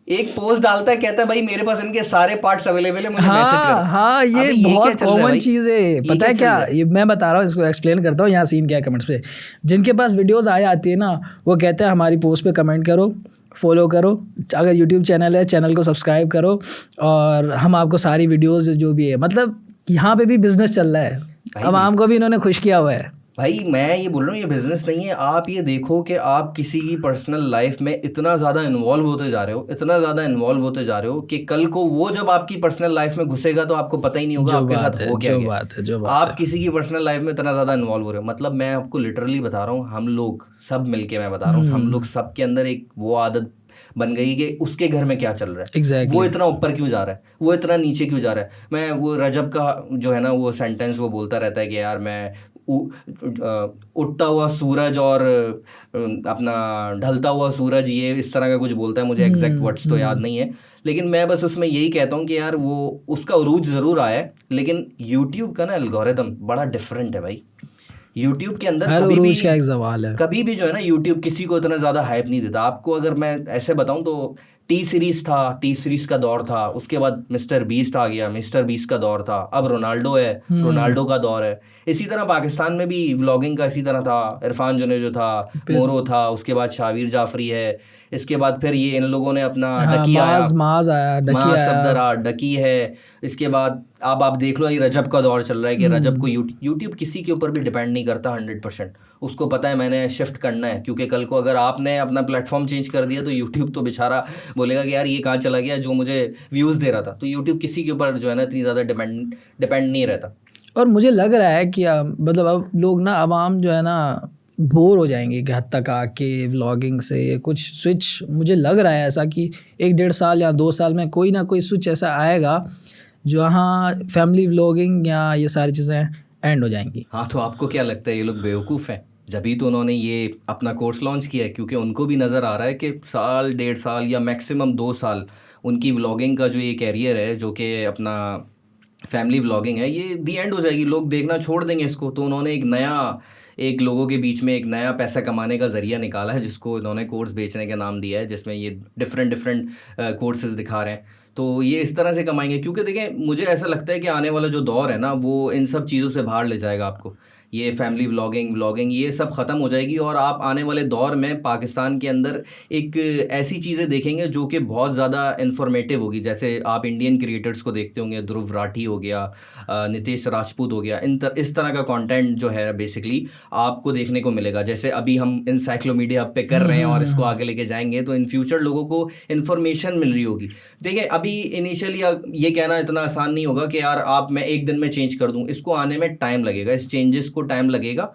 एक पोस्ट डालता है, कहता है भाई मेरे पास इनके सारे पार्ट्स अवेलेबल है, मुझे मैसेज हाँ करो। हाँ, ये अभी क्या बहुत चल रहा है कॉमन भाई? चीज़ है। ये पता है चल क्या, रहा है? ये मैं बता रहा हूँ, इसको एक्सप्लेन करता हूँ। यहाँ सीन क्या है कमेंट्स पे, जिनके पास वीडियोस आ जाती है ना, वो कहते हैं हमारी पोस्ट पे कमेंट करो, फॉलो करो, अगर यूट्यूब चैनल है चैनल को सब्सक्राइब करो, और हम आपको सारी वीडियोस जो भी है, मतलब यहाँ पे भी बिजनेस चल रहा है। आवाम को भी इन्होंने खुश किया हुआ है। भाई मैं ये बोल रहा हूँ ये बिजनेस नहीं है। आप ये देखो कि आप किसी की पर्सनल लाइफ में इतना ज़्यादा इन्वॉल्व होते जा रहे हो, इतना ज़्यादा इन्वॉल्व होते जा रहे हो कि कल को वो जब आपकी पर्सनल लाइफ में घुसेगा तो आपको पता ही नहीं होगा जो आपके बात साथ है, हो क्या जो गया। बात है, जो बात आप है। किसी की पर्सनल लाइफ में इतना ज़्यादा इन्वॉल्व हो रहे हो, मतलब मैं आपको लिटरली बता रहा हूँ, हम लोग सब मिलके, मैं बता रहा हूँ हम लोग सब के अंदर एक वो आदत बन गई कि उसके घर में क्या चल रहा है, वो एग्जैक्टली। इतना ऊपर क्यों जा रहा है, वो इतना नीचे क्यों जा रहा है। मैं वो रजब का जो है ना वो सेंटेंस वो बोलता रहता है कि यार मैं उठता हुआ सूरज और अपना ढलता हुआ सूरज, ये इस तरह का कुछ बोलता है, मुझे एग्जैक्ट वर्ड्स तो याद नहीं है, लेकिन मैं बस उसमें यही कहता हूँ कि यार वो उसका उरूज ज़रूर आया है, लेकिन यूट्यूब का ना एल्गोरिदम बड़ा डिफरेंट है भाई। यूट्यूब के अंदर हर उरूज का एक सवाल है। कभी भी जो है ना यूट्यूब किसी को इतना ज़्यादा हाइप नहीं देता। आपको अगर मैं ऐसे बताऊं तो टी सीरीज़ था, टी सीरीज़ का दौर था, उसके बाद मिस्टर बीस्ट आ गया, मिस्टर बीस्ट का दौर था, अब रोनाल्डो है, रोनाल्डो का दौर है। इसी तरह पाकिस्तान में भी व्लॉगिंग का इसी तरह था, इरफान जुनेजो था, मोरो था, उसके बाद शावीर जाफरी है, इसके बाद फिर ये इन लोगों ने अपना हाँ, डकी आया, माज आया, डकी माँ आया। सफदरा डकी है। इसके बाद अब आप देख लो ये रजब का दौर चल रहा है कि रजब को यूट्यूब किसी के ऊपर भी डिपेंड नहीं करता 100%। उसको पता है मैंने शिफ्ट करना है, क्योंकि कल को अगर आपने अपना प्लेटफॉर्म चेंज कर दिया तो यूट्यूब तो बेचारा बोलेगा कि यार ये कहाँ चला गया जो मुझे व्यूज़ दे रहा था। तो यूट्यूब किसी के ऊपर जो है ना इतनी ज़्यादा डिपेंड नहीं रहता। और मुझे लग रहा है कि मतलब अब लोग ना, आवाम जो है ना, बोर हो जाएंगे कि हद तक आके व्लॉगिंग से कुछ स्विच, मुझे लग रहा है ऐसा कि 1-1.5 साल या 2 साल में कोई ना कोई स्विच ऐसा आएगा जहाँ फैमिली व्लॉगिंग या ये सारी चीज़ें एंड हो जाएंगी। हाँ, तो आपको क्या लगता है ये लोग बेवकूफ़ हैं? जभी तो उन्होंने ये अपना कोर्स लॉन्च किया है, क्योंकि उनको भी नज़र आ रहा है कि 1.5 साल या मैक्सिमम 2 साल उनकी व्लॉगिंग का जो ये कैरियर है, जो कि अपना फैमिली व्लॉगिंग है, ये दी एंड हो जाएगी, लोग देखना छोड़ देंगे इसको। तो उन्होंने एक लोगों के बीच में एक नया पैसा कमाने का ज़रिया निकाला है, जिसको इन्होंने कोर्स बेचने का नाम दिया है, जिसमें ये डिफरेंट कोर्सेज दिखा रहे हैं। तो ये इस तरह से कमाएंगे, क्योंकि देखें मुझे ऐसा लगता है कि आने वाला जो दौर है ना वो इन सब चीज़ों से बाहर ले जाएगा आपको। ये फैमिली व्लॉगिंग ये सब ख़त्म हो जाएगी और आप आने वाले दौर में पाकिस्तान के अंदर एक ऐसी चीज़ें देखेंगे जो कि बहुत ज़्यादा इन्फॉर्मेटिव होगी। जैसे आप इंडियन क्रिएटर्स को देखते होंगे, ध्रुव राठी हो गया, नितेश राजपूत हो गया, इस तरह का कंटेंट जो है बेसिकली आपको देखने को मिलेगा। जैसे अभी हम इंसाइक्लोमीडिया हब पे कर रहे हैं और इसको आगे लेके जाएंगे तो इन फ्यूचर लोगों को इन्फॉर्मेशन मिल रही होगी। देखिए अभी इनिशियली ये कहना इतना आसान नहीं होगा कि यार मैं एक दिन में चेंज कर दूं, इसको आने में टाइम लगेगा, इस चेंजेस को टाइम लगेगा,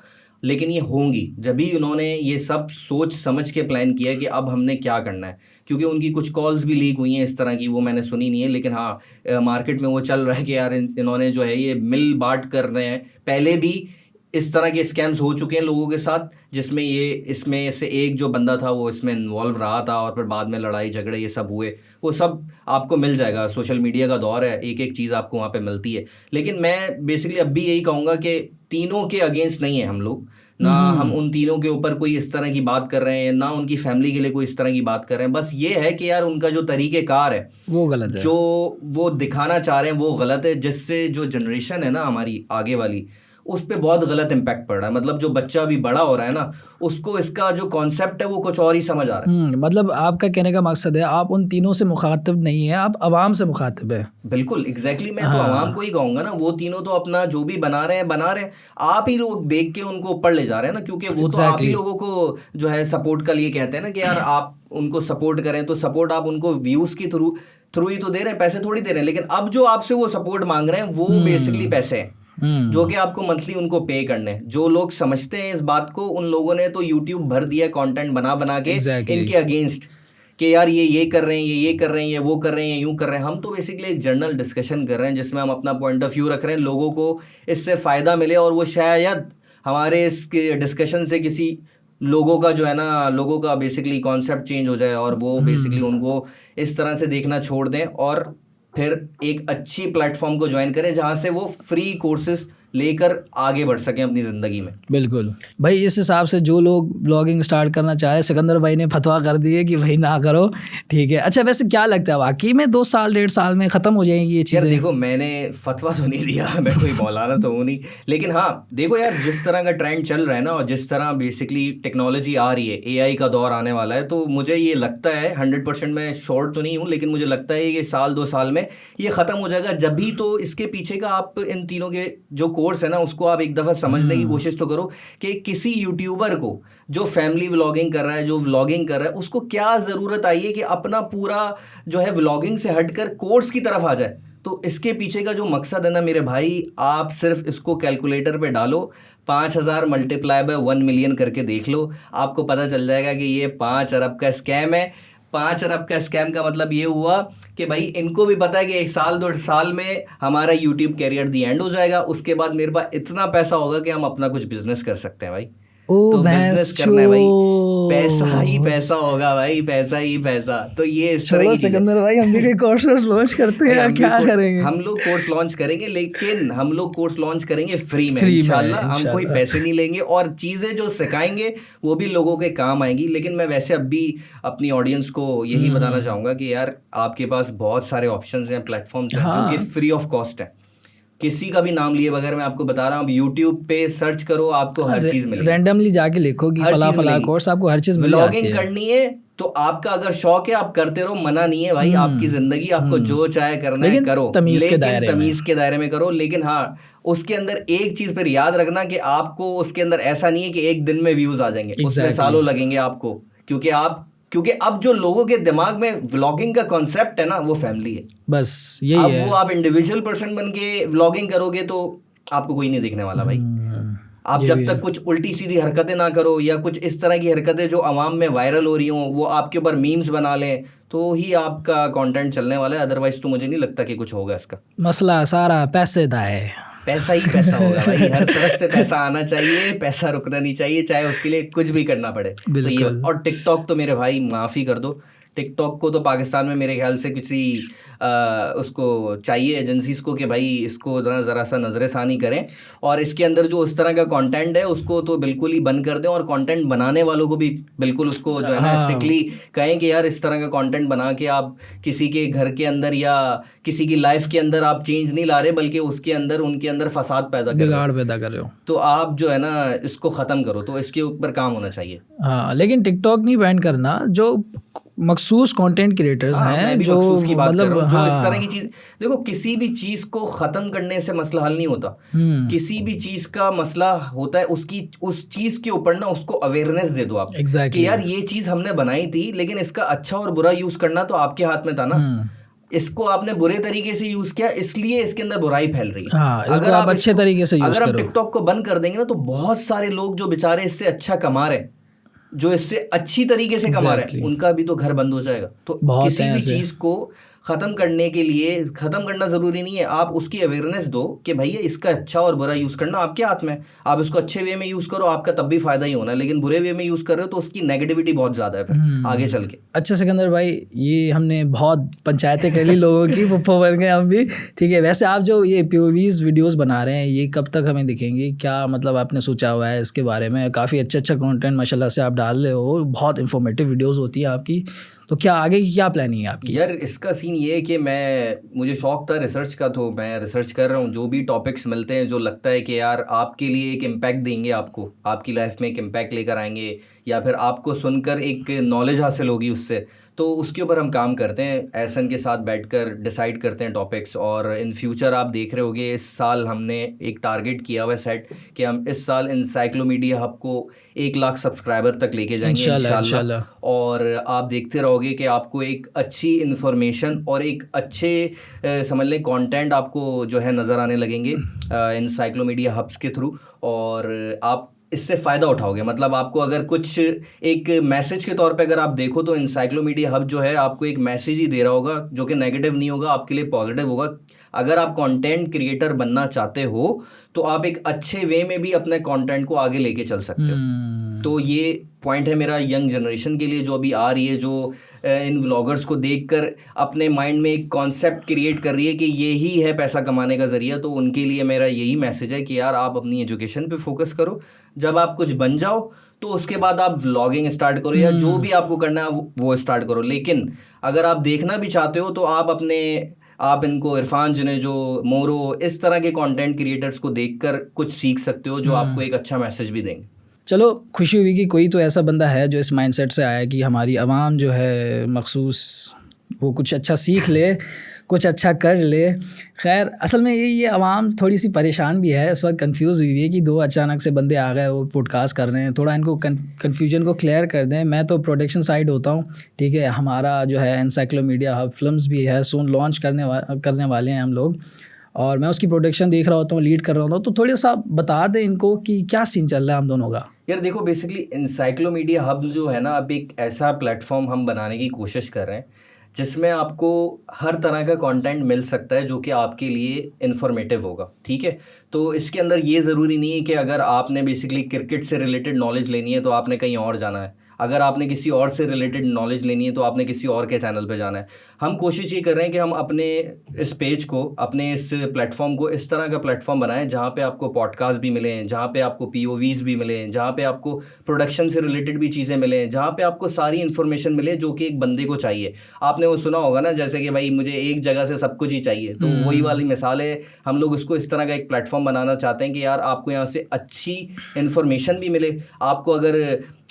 लेकिन ये होंगी जब भी उन्होंने ये सब सोच समझ के प्लान किया कि अब हमने क्या करना है। क्योंकि उनकी कुछ कॉल्स भी लीक हुई हैं इस तरह की, वो मैंने सुनी नहीं है, लेकिन हाँ मार्केट में वो चल रहा है कि यार इन्होंने जो है ये मिल बांट कर रहे हैं। पहले भी इस तरह के स्कैम्स हो चुके हैं लोगों के साथ, जिसमें इसमें से एक जो बंदा था वो इसमें इन्वॉल्व रहा था और फिर बाद में लड़ाई झगड़े ये सब हुए। वो सब आपको मिल जाएगा, सोशल मीडिया का दौर है, एक एक चीज़ आपको वहाँ पे मिलती है। लेकिन मैं बेसिकली अब भी यही कहूँगा कि तीनों के अगेंस्ट नहीं है हम लोग, ना हम उन तीनों के ऊपर कोई इस तरह की बात कर रहे हैं, ना उनकी फैमिली के लिए कोई इस तरह की बात कर रहे हैं। बस ये है कि यार उनका जो तरीक़ेकार है वो गलत है, जो वो दिखाना चाह रहे हैं वो गलत है, जिससे जो जनरेशन है ना हमारी आगे वाली, उस पे बहुत गलत इम्पैक्ट पड़ रहा है। मतलब जो बच्चा अभी बड़ा हो रहा है ना, उसको इसका जो कॉन्सेप्ट है वो कुछ और ही समझ आ रहा है। मतलब आपका कहने का मकसद है आप उन तीनों से मुखातिब नहीं है, आप आवाम से मुखातिब है। बिल्कुल एग्जैक्टली मैं तो आवाम को ही कहूंगा ना, वो तीनों तो अपना जो भी बना रहे हैं, आप ही लोग देख के उनको ऊपर ले जा रहे हैं ना, क्योंकि वो तो आप ही एग्जैक्टली लोगों को जो है सपोर्ट का लिए कहते हैं ना कि यार आप उनको सपोर्ट करें, तो सपोर्ट आप उनको व्यूज के थ्रू थ्रू ही तो दे रहे हैं, पैसे थोड़ी दे रहे हैं। लेकिन अब जो आपसे वो सपोर्ट मांग रहे हैं वो बेसिकली पैसे हैं जो कि आपको मंथली उनको पे करने हैं। जो लोग समझते हैं इस बात को, उन लोगों ने तो यूट्यूब भर दिया कंटेंट बना बना के एग्जैक्टली इनके अगेंस्ट कि यार ये कर रहे हैं, ये कर रहे हैं, ये वो कर रहे हैं, यूं कर रहे हैं। हम तो बेसिकली एक जर्नल डिस्कशन कर रहे हैं जिसमें हम अपना पॉइंट ऑफ व्यू रख रहे हैं, लोगों को इससे फ़ायदा मिले और वो शायद हमारे इसके डिस्कशन से किसी लोगों का जो है ना, लोगों का बेसिकली कॉन्सेप्ट चेंज हो जाए और वो बेसिकली उनको इस तरह से देखना छोड़ दें और फिर एक अच्छी प्लेटफॉर्म को ज्वाइन करें जहाँ से वो फ्री कोर्सेज लेकर आगे बढ़ सकें अपनी ज़िंदगी में। बिल्कुल भाई, इस हिसाब से जो लोग ब्लॉगिंग स्टार्ट करना चाह रहे हैं, सिकंदर भाई ने फतवा कर दिए कि भाई ना करो, ठीक है। अच्छा वैसे क्या लगता है वाकई में 2 साल 1.5 साल में ख़त्म हो जाएंगी ये यार चीज़ें? देखो, मैंने फतवा तो नहीं दिया, मैं कोई मौलाना तो हूँ नहीं, लेकिन हाँ देखो यार, जिस तरह का ट्रेंड चल रहा है ना और जिस तरह बेसिकली टेक्नोलॉजी आ रही है, एआई का दौर आने वाला है, तो मुझे ये लगता है 100% मैं श्योर तो नहीं हूँ, लेकिन मुझे लगता है कि 1-2 साल में ये ख़त्म हो जाएगा। जब भी तो इसके पीछे का आप इन तीनों के जो कोर्स है ना उसको आप एक दफ़ा समझने की कोशिश तो करो कि किसी यूट्यूबर को जो फैमिली व्लॉगिंग कर रहा है, जो व्लॉगिंग कर रहा है, उसको क्या ज़रूरत आई है कि अपना पूरा जो है व्लॉगिंग से हटकर कोर्स की तरफ आ जाए। तो इसके पीछे का जो मकसद है ना मेरे भाई, आप सिर्फ इसको कैलकुलेटर पे डालो, 5000 मल्टीप्लाई बाय 1 मिलियन करके देख लो, आपको पता चल जाएगा कि ये 5 अरब का स्कैम है। 5 अरब का स्कैम का मतलब ये हुआ कि भाई इनको भी पता है कि 1-2 साल में हमारा यूट्यूब कैरियर दी एंड हो जाएगा, उसके बाद मेरे पास इतना पैसा होगा कि हम अपना कुछ बिजनेस कर सकते हैं भाई। ओ तो भैंस बिजनेस करना है भाई, पैसा ही चो, पैसा होगा भाई, पैसा ही पैसा। तो ये इस तरह चलो की चीज़ है। सिकंदर भाई हम भी कोई कोर्स लॉन्च करते हैं भाई यार, क्या करेंगे? हम लोग कोर्स लॉन्च करेंगे, लेकिन हम लोग कोर्स लॉन्च करेंगे फ्री में फ्री में इंशाल्लाह। हम कोई इंशाल्लाह। पैसे नहीं लेंगे और चीज़ें जो सिखाएंगे वो भी लोगों के काम आएंगी। लेकिन मैं वैसे अब भी अपनी ऑडियंस को यही बताना चाहूँगा कि यार आपके पास बहुत सारे ऑप्शंस हैं, प्लेटफॉर्म्स हैं जो कि हाँ फ्री ऑफ कॉस्ट है। किसी का भी नाम लिए बगैर मैं आपको बता रहा हूँ, अब यूट्यूब पे सर्च करो, आपको हर चीज़ मिलेगी। रैंडमली जाके लिखो कि हर फला चीज़ फला मिलेगी। कोर्स, आपको हर चीज़ मिल जाती व्लॉगिंग है। करनी है तो आपका अगर शौक है आप करते रहो, मना नहीं है भाई, आपकी जिंदगी, आपको जो चाहे करना है लेकिन करो, तमीज़ के लेकिन दायरे में। तमीज के दायरे में करो। लेकिन हाँ, उसके अंदर एक चीज पर याद रखना कि आपको उसके अंदर ऐसा नहीं है कि एक दिन में व्यूज आ जाएंगे, उसमें Exactly. सालों लगेंगे आपको, क्योंकि अब जो लोगों के दिमाग में व्लॉगिंग का कॉन्सेप्ट है ना वो फैमिली है। बस यही अब है। वो आप इंडिविजुअल पर्सन बन के व्लॉगिंग करोगे तो आपको कोई नहीं देखने वाला भाई। आप ये जब भी तक है। कुछ उल्टी सीधी हरकतें ना करो या कुछ इस तरह की हरकतें जो अवाम में वायरल हो रही हों वो आपके ऊपर मीम्स बना लें तो ही आपका कंटेंट चलने वाला है। अदरवाइज तो मुझे नहीं लगता कि कुछ होगा इसका। मसला सारा पैसे दा है। पैसा ही पैसा होगा भाई, हर तरफ से पैसा आना चाहिए, पैसा रुकना नहीं चाहिए, चाहे उसके लिए कुछ भी करना पड़े। तो ये, बिल्कुल। और टिकटॉक तो मेरे भाई माफ़ी कर दो, टिकटॉक को तो पाकिस्तान में मेरे ख्याल से किसी उसको चाहिए एजेंसीज को कि भाई इसको ज़रा सा नज़रसानी करें और इसके अंदर जो उस तरह का कंटेंट है उसको तो बिल्कुल ही बंद कर दें और कंटेंट बनाने वालों को भी बिल्कुल उसको जो है ना स्ट्रिक्टली कहें कि यार इस तरह का कंटेंट बना के आप किसी के घर के अंदर या किसी की लाइफ के अंदर आप चेंज नहीं ला रहे बल्कि उसके अंदर उनके अंदर फसाद पैदा कर रहे हो, बिगाड़ पैदा कर रहे हो, तो आप जो है ना इसको ख़त्म करो। तो इसके ऊपर काम होना चाहिए। हाँ लेकिन टिकटॉक नहीं बैन करना, जो मखसूस कंटेंट क्रिएटर्स हैं मैं भी जो मखसूस की बात कर मतलब रहा हूँ, जो इस हाँ तरह की चीज, देखो किसी भी चीज को खत्म करने से मसला हल नहीं होता। किसी भी चीज का मसला होता है उसकी उस चीज के ऊपर ना उसको अवेयरनेस दे दो आप एग्जैक्टली कि यार ये चीज हमने बनाई थी लेकिन इसका अच्छा और बुरा यूज करना तो आपके हाथ में था ना। इसको आपने बुरे तरीके से यूज किया इसलिए इसके अंदर बुराई फैल रही है। हाँ, इसको आप अच्छे तरीके से यूज अगर आप करो। टिकटॉक को बंद कर देंगे ना तो बहुत सारे लोग जो बेचारे इससे अच्छा कमा रहे हैं, जो इससे अच्छी तरीके से कमा रहे हैं, उनका भी तो घर बंद हो जाएगा। तो किसी भी चीज़ को ख़त्म करने के लिए ख़त्म करना ज़रूरी नहीं है, आप उसकी अवेयरनेस दो कि भैया इसका अच्छा और बुरा यूज़ करना आपके हाथ में। आप इसको अच्छे वे में यूज़ करो, आपका तब भी फ़ायदा ही होना है, लेकिन बुरे वे में यूज़ कर रहे हो तो उसकी नेगेटिविटी बहुत ज़्यादा है फिर आगे चल के। अच्छा सिकंदर भाई, ये हमने बहुत पंचायतें कर ली लोगों की, पुप्पो बन गए हम भी, ठीक है। वैसे आप जो ये POVs वीडियोस बना रहे हैं ये कब तक हमें दिखेंगे, क्या मतलब आपने सोचा हुआ है इसके बारे में? काफ़ी अच्छा कंटेंट माशाल्लाह से आप डाल रहे हो, बहुत इंफॉर्मेटिव वीडियोस होती है आपकी, तो क्या आगे की क्या प्लानिंग है आपकी? यार इसका सीन ये है कि मुझे शौक था रिसर्च का, तो मैं रिसर्च कर रहा हूँ। जो भी टॉपिक्स मिलते हैं जो लगता है कि यार आपके लिए एक इम्पैक्ट देंगे, आपको आपकी लाइफ में एक इम्पैक्ट लेकर आएंगे, या फिर आपको सुनकर एक नॉलेज हासिल होगी उससे, तो उसके ऊपर हम काम करते हैं। एहसन के साथ बैठकर डिसाइड करते हैं टॉपिक्स। और इन फ्यूचर आप देख रहे होगे, इस साल हमने एक टारगेट किया हुआ है सेट कि हम इस साल एनसाइक्लोमीडिया हब को 1 लाख सब्सक्राइबर तक लेके जाएंगे इंशाल्लाह। और आप देखते रहोगे कि आपको एक अच्छी इन्फॉर्मेशन और एक अच्छे समझ लें कंटेंट आपको जो है नज़र आने लगेंगे एनसाइक्लोमीडिया हब्स के थ्रू, और आप इससे फ़ायदा उठाओगे। मतलब आपको अगर कुछ एक मैसेज के तौर पे अगर आप देखो तो एनसाइक्लोमीडिया हब जो है आपको एक मैसेज ही दे रहा होगा जो कि नेगेटिव नहीं होगा, आपके लिए पॉजिटिव होगा। अगर आप कंटेंट क्रिएटर बनना चाहते हो तो आप एक अच्छे वे में भी अपने कंटेंट को आगे लेके चल सकते हो। तो ये पॉइंट है मेरा यंग जनरेशन के लिए जो अभी आ रही है, जो इन व्लॉगर्स को देखकर अपने माइंड में एक कॉन्सेप्ट क्रिएट कर रही है कि ये ही है पैसा कमाने का ज़रिया। तो उनके लिए मेरा यही मैसेज है कि यार आप अपनी एजुकेशन पे फोकस करो, जब आप कुछ बन जाओ तो उसके बाद आप व्लॉगिंग स्टार्ट करो या जो भी आपको करना है वो स्टार्ट करो। लेकिन अगर आप देखना भी चाहते हो तो आप इनको इरफान जुनेजो, मोरो, इस तरह के कंटेंट क्रिएटर्स को देखकर कुछ सीख सकते हो जो आपको एक अच्छा मैसेज भी देंगे। चलो खुशी हुई कि कोई तो ऐसा बंदा है जो इस माइंडसेट से आया कि हमारी आवाम जो है मखसूस वो कुछ अच्छा सीख ले, कुछ अच्छा कर ले। खैर असल में ये आवाम थोड़ी सी परेशान भी है, इस वक्त कंफ्यूज हुई है कि 2 अचानक से बंदे आ गए वो पॉडकास्ट कर रहे हैं। थोड़ा इनको कन्फ्यूजन को क्लियर कर दें। मैं तो प्रोडक्शन साइड होता हूँ, ठीक है। हमारा जो है एनसाइक्लोमीडिया हब फिल्म्स भी है, सून लॉन्च करने वाले हैं हम लोग, और मैं उसकी प्रोडक्शन देख रहा होता हूँ, लीड कर रहा होता हूँ। तो थोड़ा सा बता दें इनको कि क्या सीन चल रहा है हम दोनों का। यार देखो, बेसिकली एनसाइक्लोमीडिया हब जो है ना, अब एक ऐसा प्लेटफॉर्म हम बनाने की कोशिश कर रहे हैं जिसमें आपको हर तरह का कंटेंट मिल सकता है जो कि आपके लिए इन्फॉर्मेटिव होगा, ठीक है। तो इसके अंदर ये ज़रूरी नहीं है कि अगर आपने बेसिकली क्रिकेट से रिलेटेड नॉलेज लेनी है तो आपने कहीं और जाना है। अगर आपने किसी और से रिलेटेड नॉलेज लेनी है तो आपने किसी और के चैनल पे जाना है। हम कोशिश ये कर रहे हैं कि हम अपने इस पेज को, अपने इस प्लेटफॉर्म को इस तरह का प्लेटफॉर्म बनाएं जहाँ पे आपको पॉडकास्ट भी मिलें, जहाँ पे आपको POVs भी मिलें, जहाँ पे आपको प्रोडक्शन से रिलेटेड भी चीज़ें मिलें, जहाँ पे आपको सारी इन्फॉर्मेशन मिले जो कि एक बंदे को चाहिए। आपने वो सुना होगा ना, जैसे कि भाई मुझे एक जगह से सब कुछ ही चाहिए, तो वही वाली मिसाल है। हम लोग उसको इस तरह का एक प्लेटफॉर्म बनाना चाहते हैं कि यार आपको यहाँ से अच्छी इन्फॉर्मेशन भी मिले। आपको अगर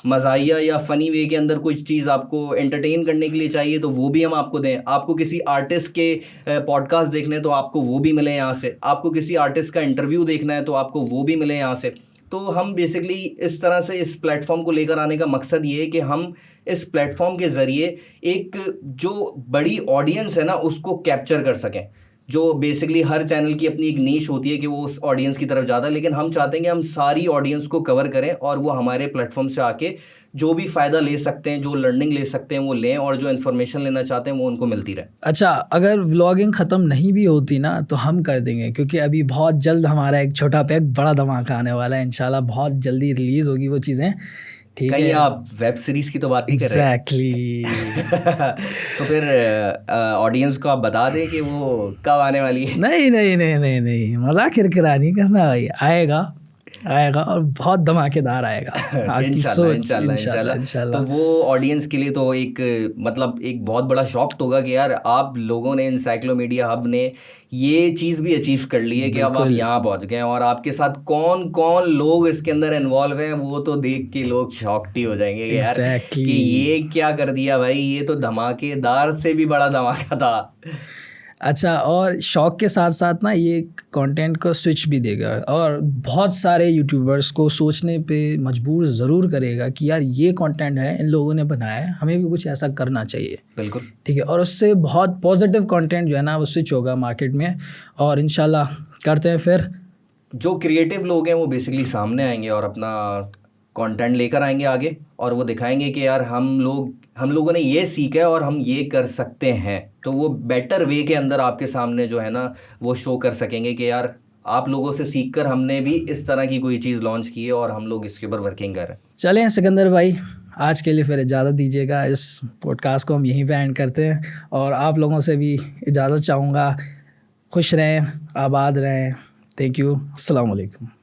मज़ाहिया या फ़नी वे के अंदर कुछ चीज़ आपको एंटरटेन करने के लिए चाहिए तो वो भी हम आपको दें। आपको किसी आर्टिस्ट के पॉडकास्ट देखने तो आपको वो भी मिले यहाँ से। आपको किसी आर्टिस्ट का इंटरव्यू देखना है तो आपको वो भी मिले यहाँ से। तो हम बेसिकली इस तरह से इस प्लेटफॉर्म को लेकर आने का मकसद ये है कि हम इस प्लेटफॉर्म के ज़रिए एक जो बड़ी ऑडियंस है ना उसको कैप्चर कर सकें। जो बेसिकली हर चैनल की अपनी एक नीश होती है कि वो उस ऑडियंस की तरफ ज़्यादा, लेकिन हम चाहते हैं कि हम सारी ऑडियंस को कवर करें और वो हमारे प्लेटफॉर्म से आके जो भी फ़ायदा ले सकते हैं, जो लर्निंग ले सकते हैं वो लें, और जो इन्फॉर्मेशन लेना चाहते हैं वो उनको मिलती रहे। अच्छा, अगर व्लॉगिंग ख़त्म नहीं भी होती ना तो हम कर देंगे, क्योंकि अभी बहुत जल्द हमारा एक छोटा पैक बड़ा धमाका आने वाला है। इंशाल्लाह बहुत जल्दी रिलीज़ होगी वो चीज़ें, ठीक है। आप वेब सीरीज़ की तो बात नहीं कर रहे? एग्जैक्टली। तो फिर ऑडियंस को आप बता दें कि वो कब आने वाली है। नहीं, मजाक किरकिरा नहीं करना भाई। आएगा और बहुत धमाकेदार आएगा। इंशाल्लाह। तो वो ऑडियंस के लिए तो एक मतलब एक बहुत बड़ा शॉक होगा कि यार आप लोगों ने, एनसाइक्लोमीडिया हब ने ये चीज़ भी अचीव कर ली है कि अब आप यहाँ पहुँच गए हैं, और आपके साथ कौन कौन लोग इसके अंदर इन्वॉल्व हैं वो तो देख के लोग शॉक्ड ही हो जाएंगे यार कि ये क्या कर दिया भाई, ये तो धमाकेदार से भी बड़ा धमाका था। अच्छा, और शौक के साथ साथ ना ये कंटेंट को स्विच भी देगा और बहुत सारे यूट्यूबर्स को सोचने पे मजबूर ज़रूर करेगा कि यार ये कंटेंट है, इन लोगों ने बनाया है, हमें भी कुछ ऐसा करना चाहिए। बिल्कुल, ठीक है। और उससे बहुत पॉजिटिव कंटेंट जो है ना वो स्विच होगा मार्केट में, और इंशाल्लाह करते हैं फिर जो क्रिएटिव लोग हैं वो बेसिकली सामने आएंगे और अपना कंटेंट लेकर आएंगे आगे, और वो दिखाएंगे कि यार हम लोगों ने ये सीखा है और हम ये कर सकते हैं। तो वो बेटर वे के अंदर आपके सामने जो है ना वो शो कर सकेंगे कि यार आप लोगों से सीखकर हमने भी इस तरह की कोई चीज़ लॉन्च की है और हम लोग इसके ऊपर वर्किंग कर रहे हैं। चलें सिकंदर भाई, आज के लिए फिर इजाज़त दीजिएगा। इस पॉडकास्ट को हम यहीं पे एंड करते हैं, और आप लोगों से भी इजाज़त चाहूँगा। खुश रहें, आबाद रहें। Thank you. अस्सलाम वालेकुम।